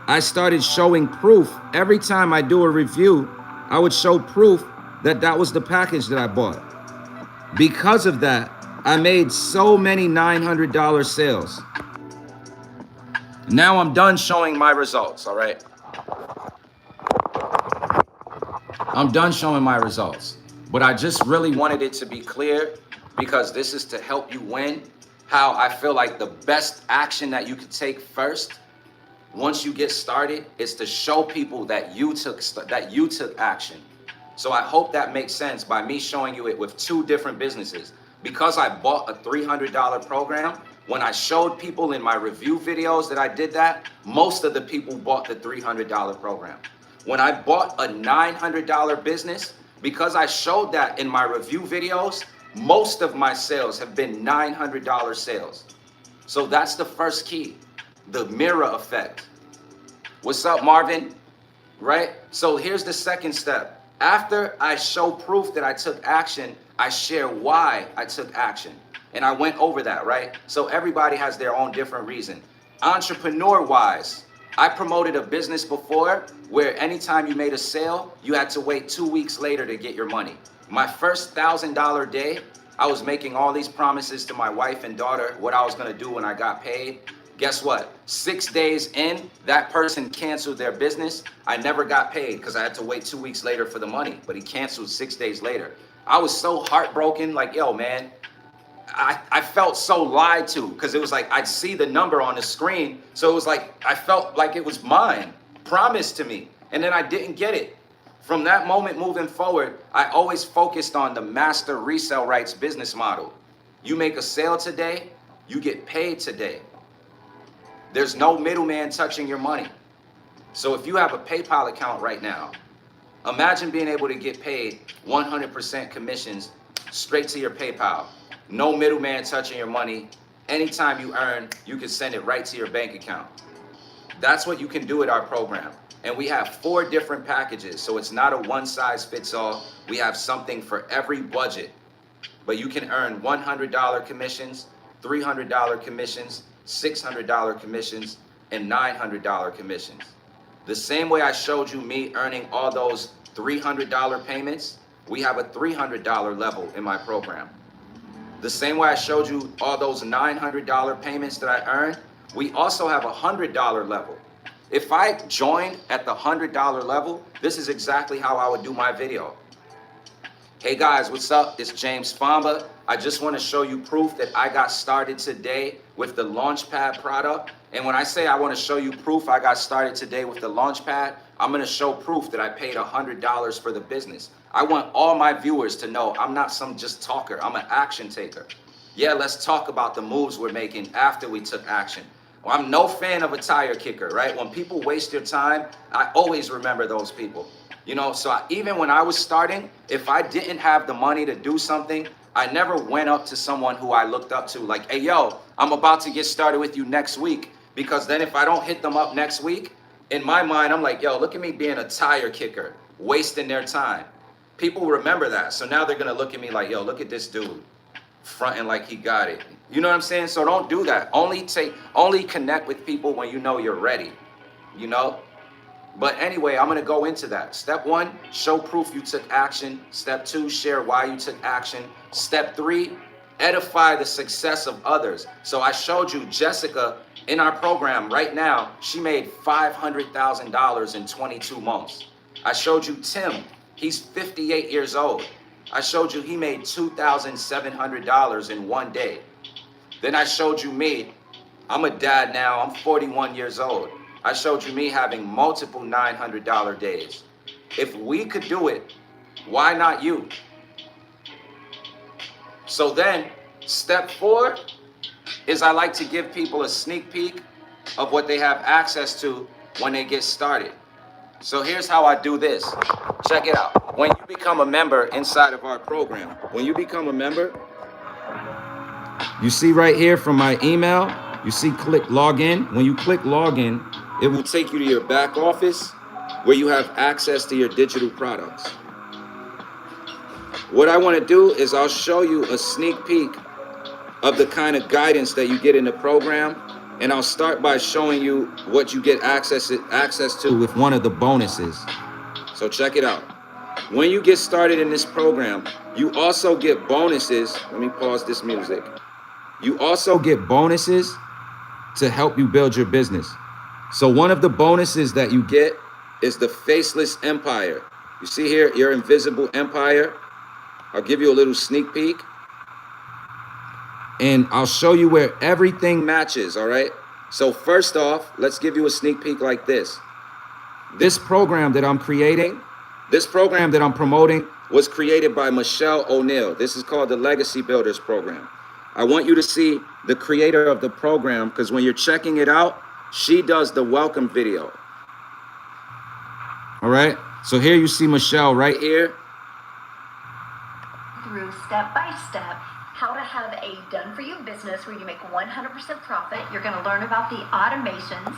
I started showing proof. Every time I do a review, I would show proof that that was the package that I bought. Because of that, I made so many $900 sales. Now I'm done showing my results, all right? I'm done showing my results. But I just really wanted it to be clear, because this is to help you win, how I feel like the best action that you could take first, once you get started, is to show people that you took action. So I hope that makes sense by me showing you it with 2 different businesses. Because I bought a $300 program, when I showed people in my review videos that I did that, most of the people bought the $300 program. When I bought a $900 business, because I showed that in my review videos, most of my sales have been $900 sales. So that's the first key, the mirror effect. What's up, Marvin? Right? So here's the second step. After I show proof that I took action, I share why I took action. And I went over that, right? So everybody has their own different reason. Entrepreneur wise, I promoted a business before where anytime you made a sale, you had to wait 2 weeks later to get your money. My first $1,000 day, I was making all these promises to my wife and daughter what I was gonna do when I got paid. Guess what? 6 days in, that person canceled their business. I never got paid because I had to wait 2 weeks later for the money, but he canceled 6 days later. I was so heartbroken, like, yo, man, I felt so lied to because it was like I'd see the number on the screen. So it was like I felt like it was mine, promised to me, and then I didn't get it. From that moment moving forward, I always focused on the master resale rights business model. You make a sale today, you get paid today. There's no middleman touching your money. So if you have a PayPal account right now, imagine being able to get paid 100% commissions straight to your PayPal. No middleman touching your money. Anytime you earn, you can send it right to your bank account. That's what you can do at our program. And we have 4 different packages. So it's not a one size fits all. We have something for every budget. But you can earn $100 commissions, $300 commissions, $600 commissions, and $900 commissions. The same way I showed you me earning all those $300 payments, we have a $300 level in my program. The same way I showed you all those $900 payments that I earned, we also have a $100 level. If I joined at the $100 level, this is exactly how I would do my video. Hey guys, what's up? It's James Famba. I just want to show you proof that I got started today with the Launchpad product. And when I say I want to show you proof I got started today with the Launchpad, I'm going to show proof that I paid $100 for the business. I want all my viewers to know I'm not some just talker. I'm an action taker. Yeah, let's talk about the moves we're making after we took action. Well, I'm no fan of a tire kicker, right? When people waste their time, I always remember those people. You know, so even when I was starting, if I didn't have the money to do something, I never went up to someone who I looked up to like, hey, yo, I'm about to get started with you next week. Because then if I don't hit them up next week, in my mind, I'm like, yo, look at me being a tire kicker, wasting their time. People remember that. So now they're going to look at me like, yo, look at this dude fronting like he got it. You know what I'm saying? So don't do that. Only connect with people when you know you're ready, you know? But anyway, I'm going to go into that. Step 1, show proof you took action. Step 2, share why you took action. Step 3, edify the success of others. So I showed you Jessica in our program right now. She made $500,000 in 22 months. I showed you Tim. He's 58 years old. I showed you he made $2,700 in one day. Then I showed you me. I'm a dad now. I'm 41 years old. I showed you me having multiple $900 days. If we could do it, why not you? So then, step 4 is I like to give people a sneak peek of what they have access to when they get started. So here's how I do this. Check it out. When you become a member inside of our program, when you become a member, you see right here from my email, you see click login. When you click login, it will take you to your back office where you have access to your digital products. What I want to do is I'll show you a sneak peek of the kind of guidance that you get in the program. And I'll start by showing you what you get access to with one of the bonuses. So check it out. When you get started in this program, you also get bonuses. Let me pause this music. You also get bonuses to help you build your business. So one of the bonuses that you get is the Faceless Empire. You see here, your invisible empire. I'll give you a little sneak peek. And I'll show you where everything matches, all right? So first off, let's give you a sneak peek like this. This program that I'm creating, this program that I'm promoting was created by Michelle O'Neill. This is called the Legacy Builders Program. I want you to see the creator of the program because when you're checking it out, she does the welcome video. All right? So here you see Michelle right here. Through step by step, how to have a done-for-you business where you make 100% profit. You're going to learn about the automations.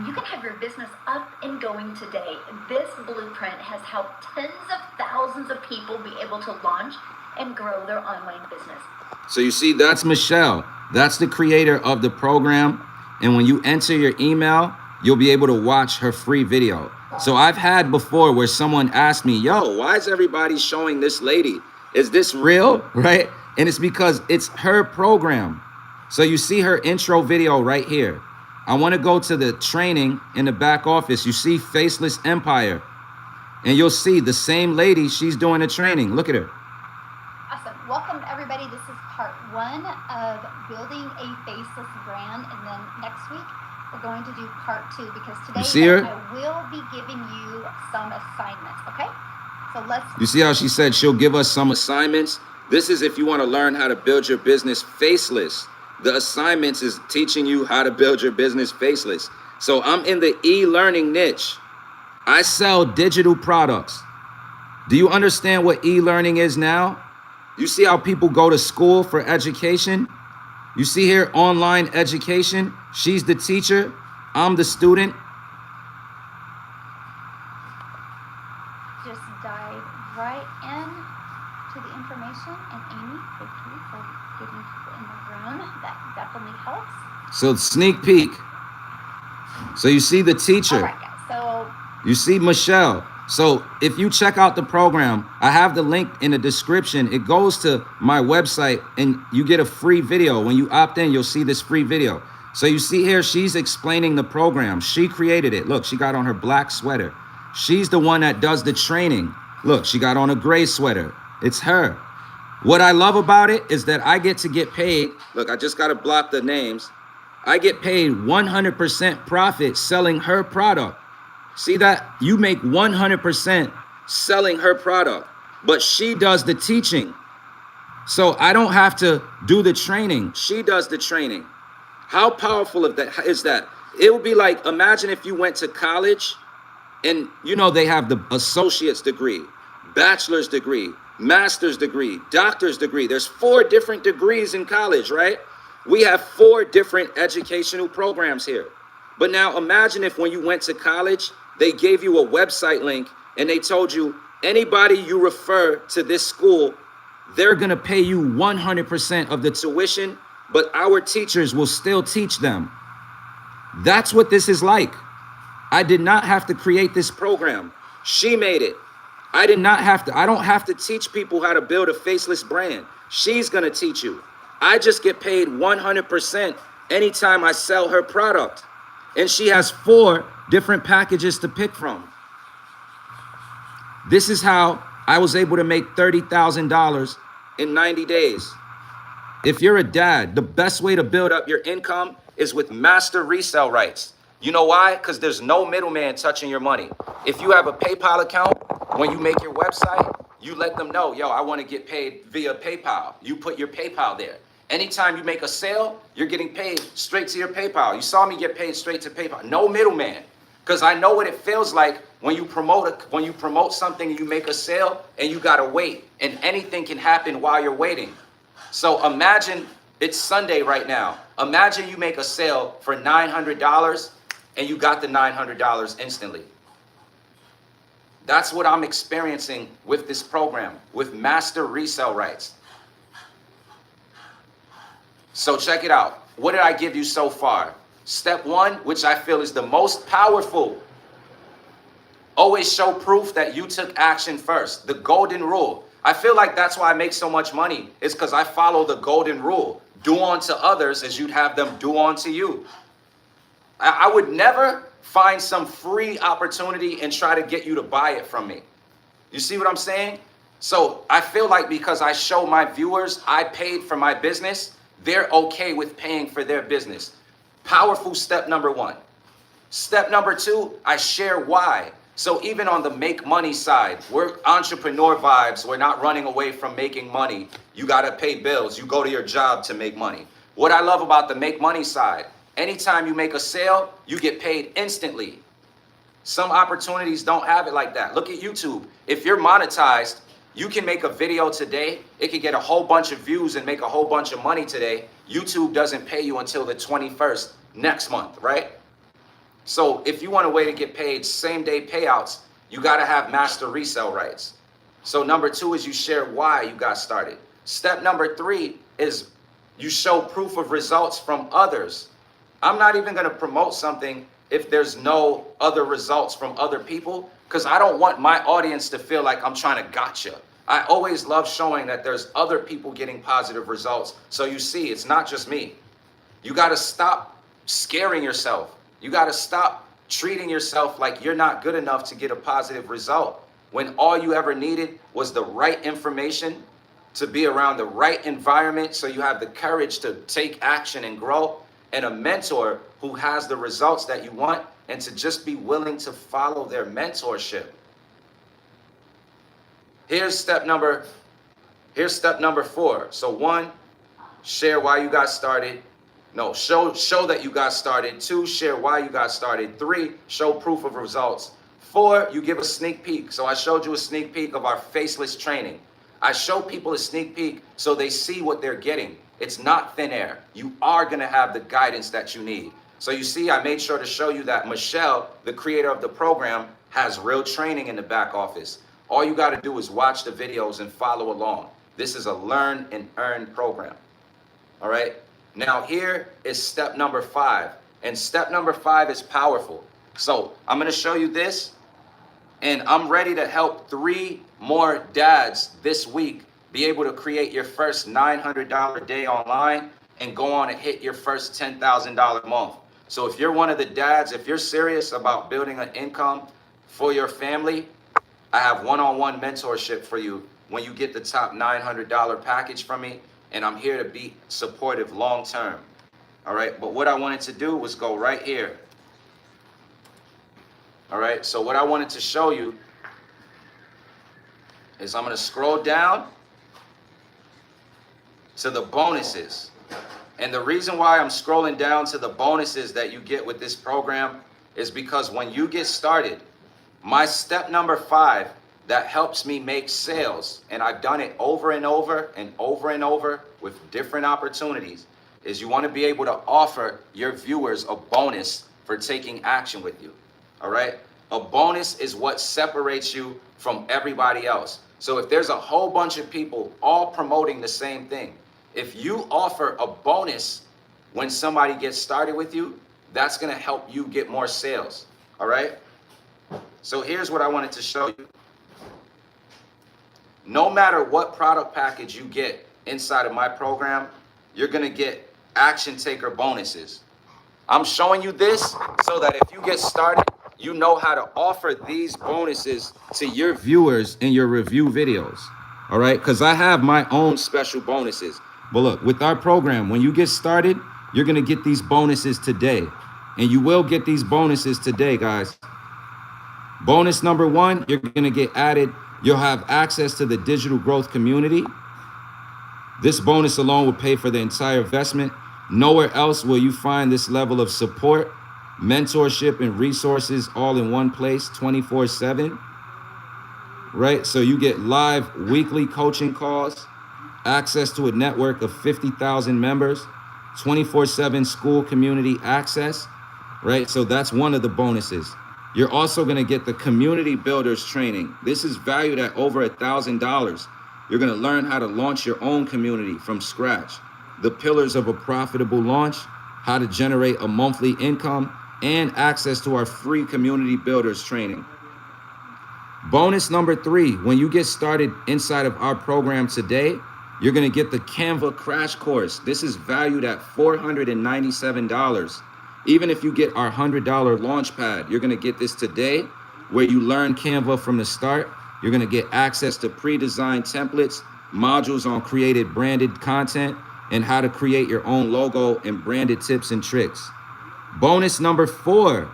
You can have your business up and going today. This blueprint has helped tens of thousands of people be able to launch and grow their online business. So you see, that's Michelle. That's the creator of the program. And when you enter your email, you'll be able to watch her free video. So I've had before where someone asked me, yo, why is everybody showing this lady? Is this real, right? And it's because it's her program. So you see her intro video right here. I want to go to the training in the back office. You see Faceless Empire. And you'll see the same lady, she's doing the training. Look at her. Awesome. Welcome everybody. This is part 1 of building a faceless brand. And then next week, we're going to do part 2 because You see her? today I will be giving you some assignments, okay? So let's... You see how she said she'll give us some assignments? This is if you want to learn how to build your business faceless. The assignments is teaching you how to build your business faceless. So I'm in the e-learning niche. I sell digital products. Do you understand what e-learning is now? You see how people go to school for education? You see here online education? She's the teacher, I'm the student. just dive right in to the information. And Amy, thank you for getting people in the room. That definitely helps. So sneak peek. So you see the teacher. All right, guys. So You see Michelle. So if you check out the program, I have the link in the description. It goes to my website and you get a free video. When you opt in, you'll see this free video. So you see here, she's explaining the program. She created it. Look, she got on her black sweater. She's the one that does the training. Look, she got on a gray sweater. It's her. What I love about it is that I get to get paid. Look, I just got to block the names. I get paid 100% profit selling her product. See that? You make 100% selling her product, but she does the teaching. So I don't have to do the training. She does the training. How powerful is that? It would be like, imagine if you went to college and you know they have the associate's degree, bachelor's degree, master's degree, doctor's degree. There's 4 different degrees in college, right? We have 4 different educational programs here. But now imagine if when you went to college, they gave you a website link and they told you anybody you refer to this school, they're gonna pay you 100% of the tuition, but our teachers will still teach them. That's what this is like. I did not have to create this program. She made it. I don't have to teach people how to build a faceless brand. She's gonna teach you. I just get paid 100% anytime I sell her product. And she has 4 different packages to pick from. This is how I was able to make $30,000 in 90 days. If you're a dad, the best way to build up your income is with master resale rights. You know why? Because there's no middleman touching your money. If you have a PayPal account, when you make your website, you let them know, yo, I want to get paid via PayPal. You put your PayPal there. Anytime you make a sale, you're getting paid straight to your PayPal. You saw me get paid straight to PayPal. No middleman. Because I know what it feels like when you promote something and you make a sale and you gotta wait, and anything can happen while you're waiting. So imagine it's Sunday right now. Imagine you make a sale for $900 and you got the $900 instantly. That's what I'm experiencing with this program, with master resale rights. So check it out. What did I give you so far? Step 1, which I feel is the most powerful. Always show proof that you took action first. The golden rule. I feel like that's why I make so much money. It's because I follow the golden rule. Do unto others as you'd have them do unto you. I would never find some free opportunity and try to get you to buy it from me. You see what I'm saying? So I feel like because I show my viewers I paid for my business, they're okay with paying for their business. Powerful step number 1. Step number 2, I share why. So even on the make money side, we're entrepreneur vibes. We're not running away from making money. You got to pay bills. You go to your job to make money. What I love about the make money side, anytime you make a sale, you get paid instantly. Some opportunities don't have it like that. Look at YouTube. If you're monetized, you can make a video today. It can get a whole bunch of views and make a whole bunch of money today. YouTube doesn't pay you until the 21st next month, right? So if you want a way to get paid same day payouts, you got to have master resale rights. So number 2 is you share why you got started. Step number 3 is you show proof of results from others. I'm not even going to promote something if there's no other results from other people, because I don't want my audience to feel like I'm trying to gotcha. I always love showing that there's other people getting positive results. So you see, it's not just me. You got to stop scaring yourself. You got to stop treating yourself like you're not good enough to get a positive result, when all you ever needed was the right information, to be around the right environment so you have the courage to take action and grow, and a mentor who has the results that you want, and to just be willing to follow their mentorship. Here's step number 4. So 1, share why you got started. No, show that you got started. 2, share why you got started. 3, show proof of results. 4, you give a sneak peek. So I showed you a sneak peek of our faceless training. I show people a sneak peek so they see what they're getting. It's not thin air. You are going to have the guidance that you need. So you see, I made sure to show you that Michelle, the creator of the program, has real training in the back office. All you got to do is watch the videos and follow along. This is a learn and earn program. All right. Now here is step number 5. And step number 5 is powerful. So I'm going to show you this. And I'm ready to help 3 more dads this week be able to create your first $900 day online and go on and hit your first $10,000 month. So if you're one of the dads, if you're serious about building an income for your family, I have one-on-one mentorship for you when you get the top $900 package from me, and I'm here to be supportive long term. All right, but what I wanted to do was go right here. All right, so what I wanted to show you is I'm going to scroll down to the bonuses. And the reason why I'm scrolling down to the bonuses that you get with this program is because when you get started, my step number 5 that helps me make sales, and I've done it over and over and over and over with different opportunities, is you want to be able to offer your viewers a bonus for taking action with you. All right. A bonus is what separates you from everybody else. So if there's a whole bunch of people all promoting the same thing, if you offer a bonus when somebody gets started with you, that's going to help you get more sales. All right. So here's what I wanted to show you. No matter what product package you get inside of my program, you're going to get action taker bonuses. I'm showing you this so that if you get started, you know how to offer these bonuses to your viewers in your review videos. All right. Because I have my own special bonuses. But look, with our program, when you get started, you're going to get these bonuses today. And you will get these bonuses today, guys. Bonus number 1, you're going to get added. You'll have access to the digital growth community. This bonus alone will pay for the entire investment. Nowhere else will you find this level of support, mentorship, and resources all in one place, 24/7. Right? So you get live weekly coaching calls, access to a network of 50,000 members, 24/7 school community access. Right? So that's one of the bonuses. You're also going to get the community builders training. This is valued at over $1,000. You're going to learn how to launch your own community from scratch, the pillars of a profitable launch, how to generate a monthly income, and access to our free community builders training. Bonus number 3, when you get started inside of our program today, you're going to get the Canva crash course. This is valued at $497. Even if you get our $100 launch pad, you're going to get this today, where you learn Canva from the start. You're going to get access to pre-designed templates, modules on created branded content, and how to create your own logo and branded tips and tricks. Bonus number 4,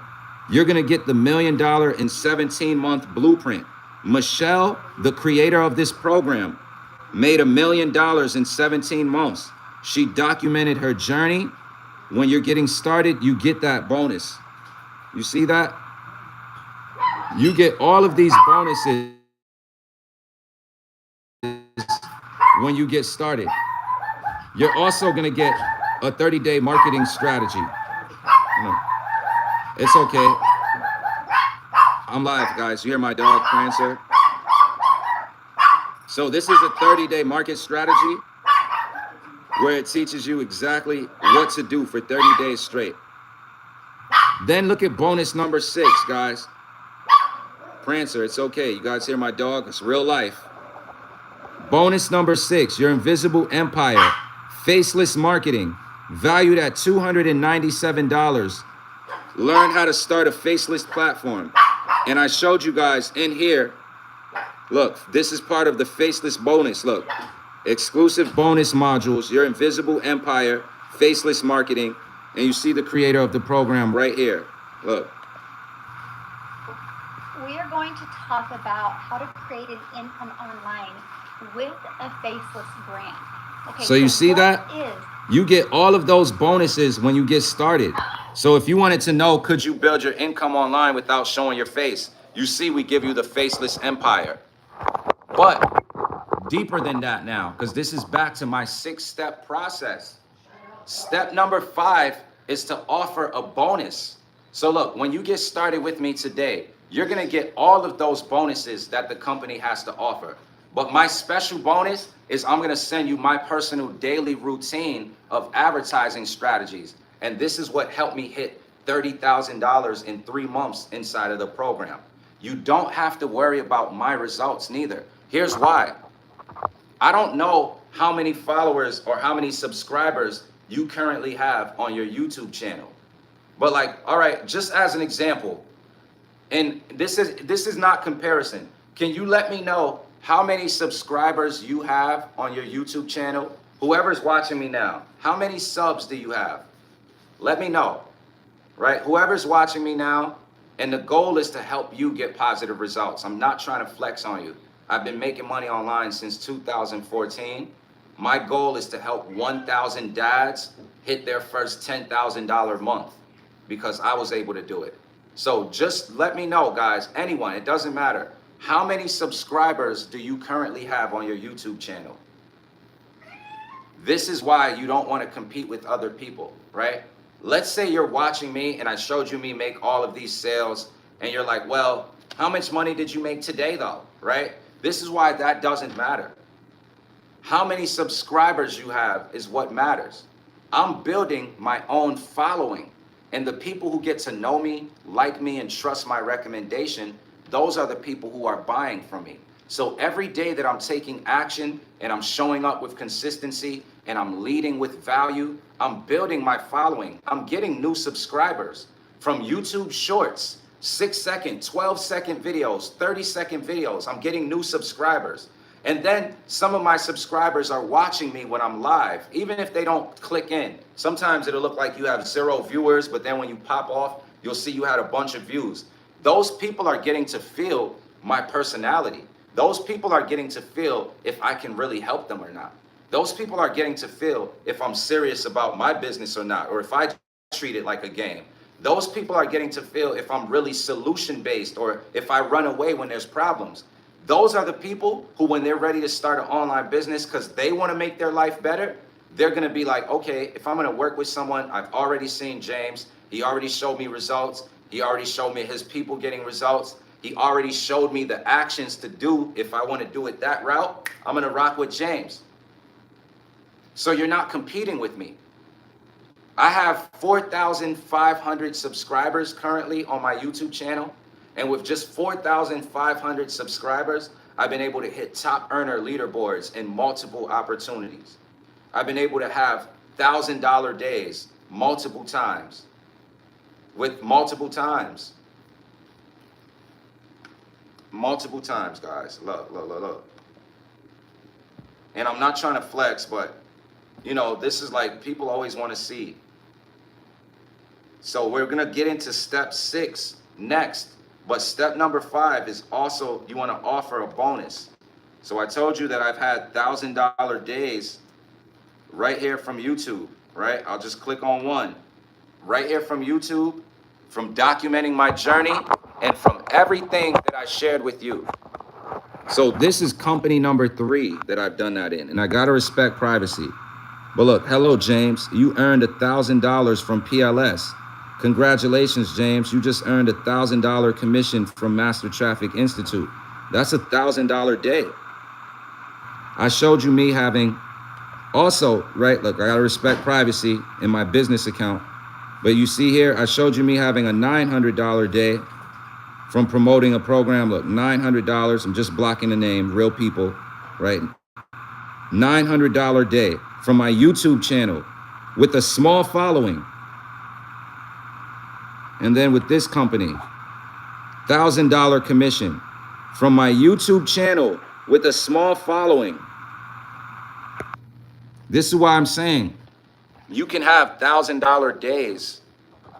you're going to get the $1 million in 17-month blueprint. Michelle, the creator of this program, made $1 million in 17 months. She documented her journey. When you're getting started, you get that bonus. You see that? You get all of these bonuses when you get started. You're also going to get a 30-day marketing strategy. It's okay. I'm live, guys. You hear my dog Prancer? So this is a 30-day market strategy where it teaches you exactly what to do for 30 days straight. Then look at bonus number 6, guys. Prancer, it's okay. You guys hear my dog? It's real life. Bonus number 6, your invisible empire, faceless marketing, valued at $297. Learn how to start a faceless platform. And I showed you guys in here, look, this is part of the faceless bonus. Look, exclusive bonus modules, your invisible empire, faceless marketing, and you see the creator of the program right here. Look. We are going to talk about how to create an income online with a faceless brand. Okay, so you see that? You get all of those bonuses when you get started. So if you wanted to know, could you build your income online without showing your face? You see, we give you the faceless empire. But deeper than that now, because this is back to my 6-step process. Step number 5 is to offer a bonus. So look, when you get started with me today, you're gonna get all of those bonuses that the company has to offer. But my special bonus is I'm gonna send you my personal daily routine of advertising strategies. And this is what helped me hit $30,000 in 3 months inside of the program. You don't have to worry about my results neither. Here's why. I don't know how many followers or how many subscribers you currently have on your YouTube channel. But like, all right, just as an example, and this is not comparison. Can you let me know how many subscribers you have on your YouTube channel? Whoever's watching me now, how many subs do you have? Let me know, right? Whoever's watching me now, and the goal is to help you get positive results. I'm not trying to flex on you. I've been making money online since 2014. My goal is to help 1,000 dads hit their first $10,000 month because I was able to do it. So just let me know, guys, anyone, it doesn't matter. How many subscribers do you currently have on your YouTube channel? This is why you don't want to compete with other people, right? Let's say you're watching me and I showed you me make all of these sales and you're like, well, how much money did you make today though, right? This is why that doesn't matter. How many subscribers you have is what matters. I'm building my own following, and the people who get to know me, like me, and trust my recommendation, those are the people who are buying from me. So every day that I'm taking action and I'm showing up with consistency and I'm leading with value, I'm building my following. I'm getting new subscribers from YouTube Shorts, 6-second, 12-second videos, 30-second videos. I'm getting new subscribers. And then some of my subscribers are watching me when I'm live, even if they don't click in. Sometimes it'll look like you have 0 viewers, but then when you pop off, you'll see you had a bunch of views. Those people are getting to feel my personality. Those people are getting to feel if I can really help them or not. Those people are getting to feel if I'm serious about my business or not, or if I treat it like a game. Those people are getting to feel if I'm really solution-based or if I run away when there's problems. Those are the people who, when they're ready to start an online business because they want to make their life better, they're going to be like, okay, if I'm going to work with someone, I've already seen James. He already showed me results. He already showed me his people getting results. He already showed me the actions to do. If I want to do it that route, I'm going to rock with James. So you're not competing with me. I have 4,500 subscribers currently on my YouTube channel. And with just 4,500 subscribers, I've been able to hit top earner leaderboards in multiple opportunities. I've been able to have $1,000 days multiple times. Multiple times, guys. Look. And I'm not trying to flex, but you know, this is like people always want to see. So we're gonna get into step 6 next. But step number 5 is also you want to offer a bonus. So I told you that I've had $1,000 days right here from YouTube, right? I'll just click on one. Right here from YouTube, from documenting my journey and from everything that I shared with you. So this is company number 3 that I've done that in. And I got to respect privacy. But look, hello, James. You earned $1,000 from PLS. Congratulations, James. You just earned $1,000 commission from Master Traffic Institute. That's $1,000 day. I showed you me having also, right, look, I gotta respect privacy in my business account. But you see here, I showed you me having a $900 day from promoting a program. Look, $900. I'm just blocking the name, real people, right? $900 day from my YouTube channel with a small following. And then with this company, $1,000 commission from my YouTube channel with a small following. This is why I'm saying you can have $1,000 days.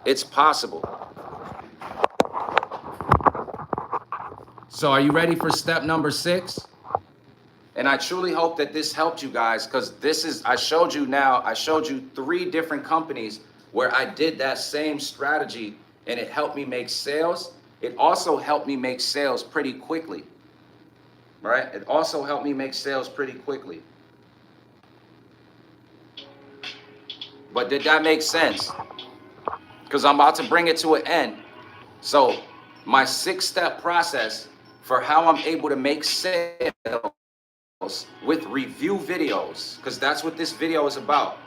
It's possible. So are you ready for step number 6? And I truly hope that this helped you guys, because I showed you 3 different companies where I did that same strategy and it helped me make sales. It also helped me make sales pretty quickly, right? It also helped me make sales pretty quickly. But did that make sense? Because I'm about to bring it to an end. So my 6-step process for how I'm able to make sales with review videos, because that's what this video is about.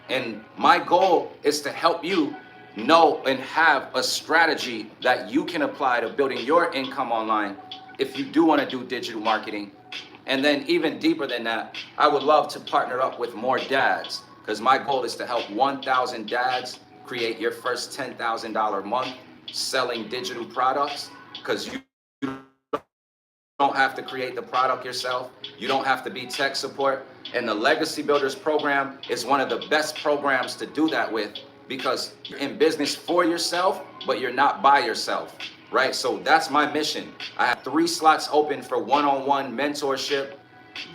And my goal is to help you know and have a strategy that you can apply to building your income online if you do want to do digital marketing. And then even deeper than that, I would love to partner up with more dads, because my goal is to help 1,000 dads create your first $10,000 month selling digital products, because you don't have to create the product yourself. You don't have to be tech support. And the Legacy Builders program is one of the best programs to do that with, because you're in business for yourself, but you're not by yourself, right? So that's my mission. I have 3 slots open for one-on-one mentorship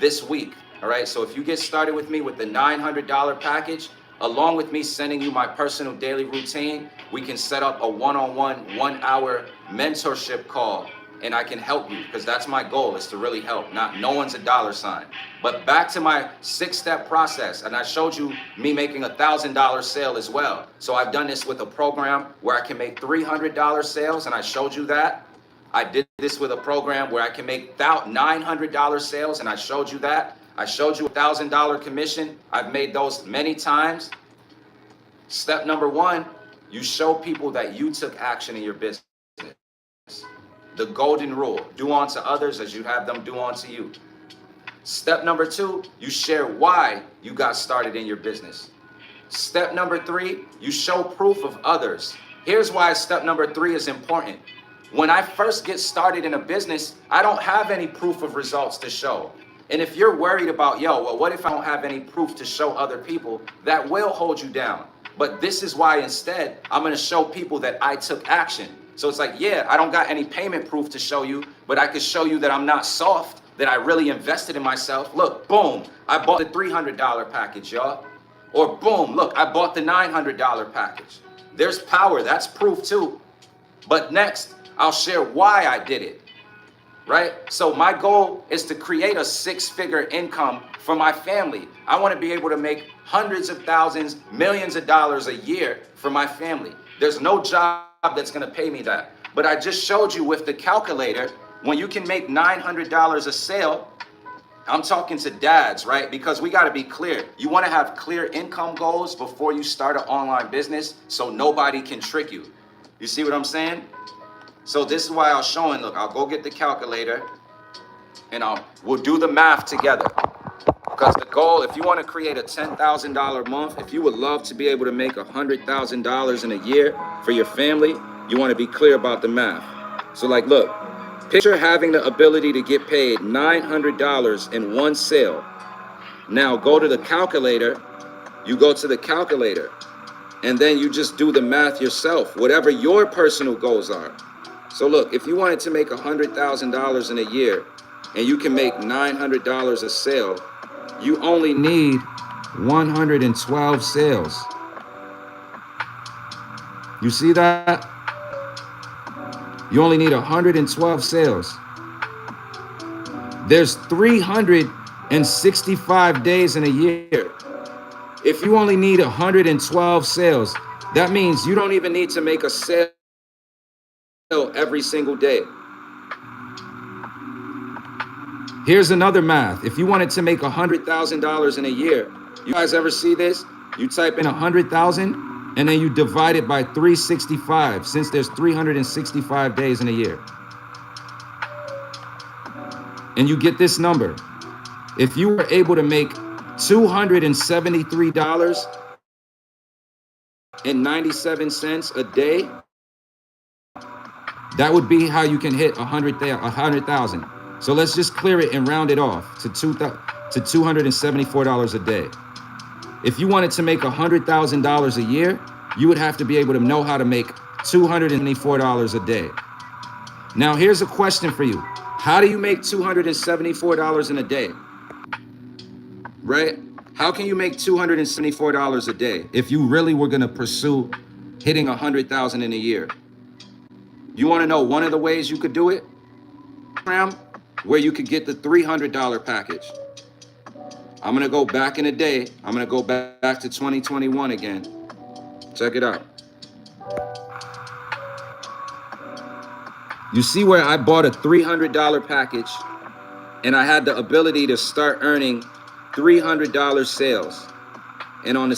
this week, all right? So if you get started with me with the $900 package, along with me sending you my personal daily routine, we can set up a one-on-one 1-hour mentorship call, and I can help you, because that's my goal, is to really help. No one's a dollar sign. But back to my 6-step process, and I showed you me making a $1,000 sale as well. So I've done this with a program where I can make $300 sales, and I showed you that. I did this with a program where I can make $900 sales, and I showed you that. I showed you a $1,000 commission. I've made those many times. Step number 1, you show people that you took action in your business. The golden rule: do unto others as you have them do unto you. Step number 2, you share why you got started in your business. Step number 3, you show proof of others. Here's why step number 3 is important. When I first get started in a business, I don't have any proof of results to show. And if you're worried about, well, what if I don't have any proof to show other people? That will hold you down. But this is why instead, I'm going to show people that I took action. So it's like, I don't got any payment proof to show you, but I could show you that I'm not soft, that I really invested in myself. Look, boom, I bought the $300 package, y'all. Or boom, look, I bought the $900 package. There's power, that's proof too. But next, I'll share why I did it, right? So my goal is to create a 6-figure income for my family. I want to be able to make hundreds of thousands, millions of dollars a year for my family. There's no job that's going to pay me that. But I just showed you with the calculator, when you can make $900 a sale, I'm talking to dads, right? Because we got to be clear. You want to have clear income goals before you start an online business, so nobody can trick you. You see what I'm saying? So this is why I was showing, look, I'll go get the calculator and we'll do the math together. Because the goal, if you want to create a $10,000 month, if you would love to be able to make $100,000 in a year for your family, you want to be clear about the math. So like, look, picture having the ability to get paid $900 in one sale. Now go to the calculator, you go to the calculator, and then you just do the math yourself, whatever your personal goals are. So look, if you wanted to make $100,000 in a year and you can make $900 a sale, you only need 112 sales. You see that? You only need 112 sales. There's 365 days in a year. If you only need 112 sales, that means you don't even need to make a sale every single day. Here's another math. If you wanted to make $100,000 in a year, you guys ever see this? You type in 100,000 and then you divide it by 365, since there's 365 days in a year. And you get this number. If you were able to make $273.97 a day, that would be how you can hit 100,000. So let's just clear it and round it off to $274 a day. If you wanted to make $100,000 a year, you would have to be able to know how to make $274 a day. Now, here's a question for you. How do you make $274 in a day? Right? How can you make $274 a day if you really were going to pursue hitting 100,000 in a year? You want to know one of the ways you could do it? Where you could get the $300 package. I'm going to go back in the day. I'm going to go back to 2021 again. Check it out. You see where I bought a $300 package and I had the ability to start earning $300 sales. And on the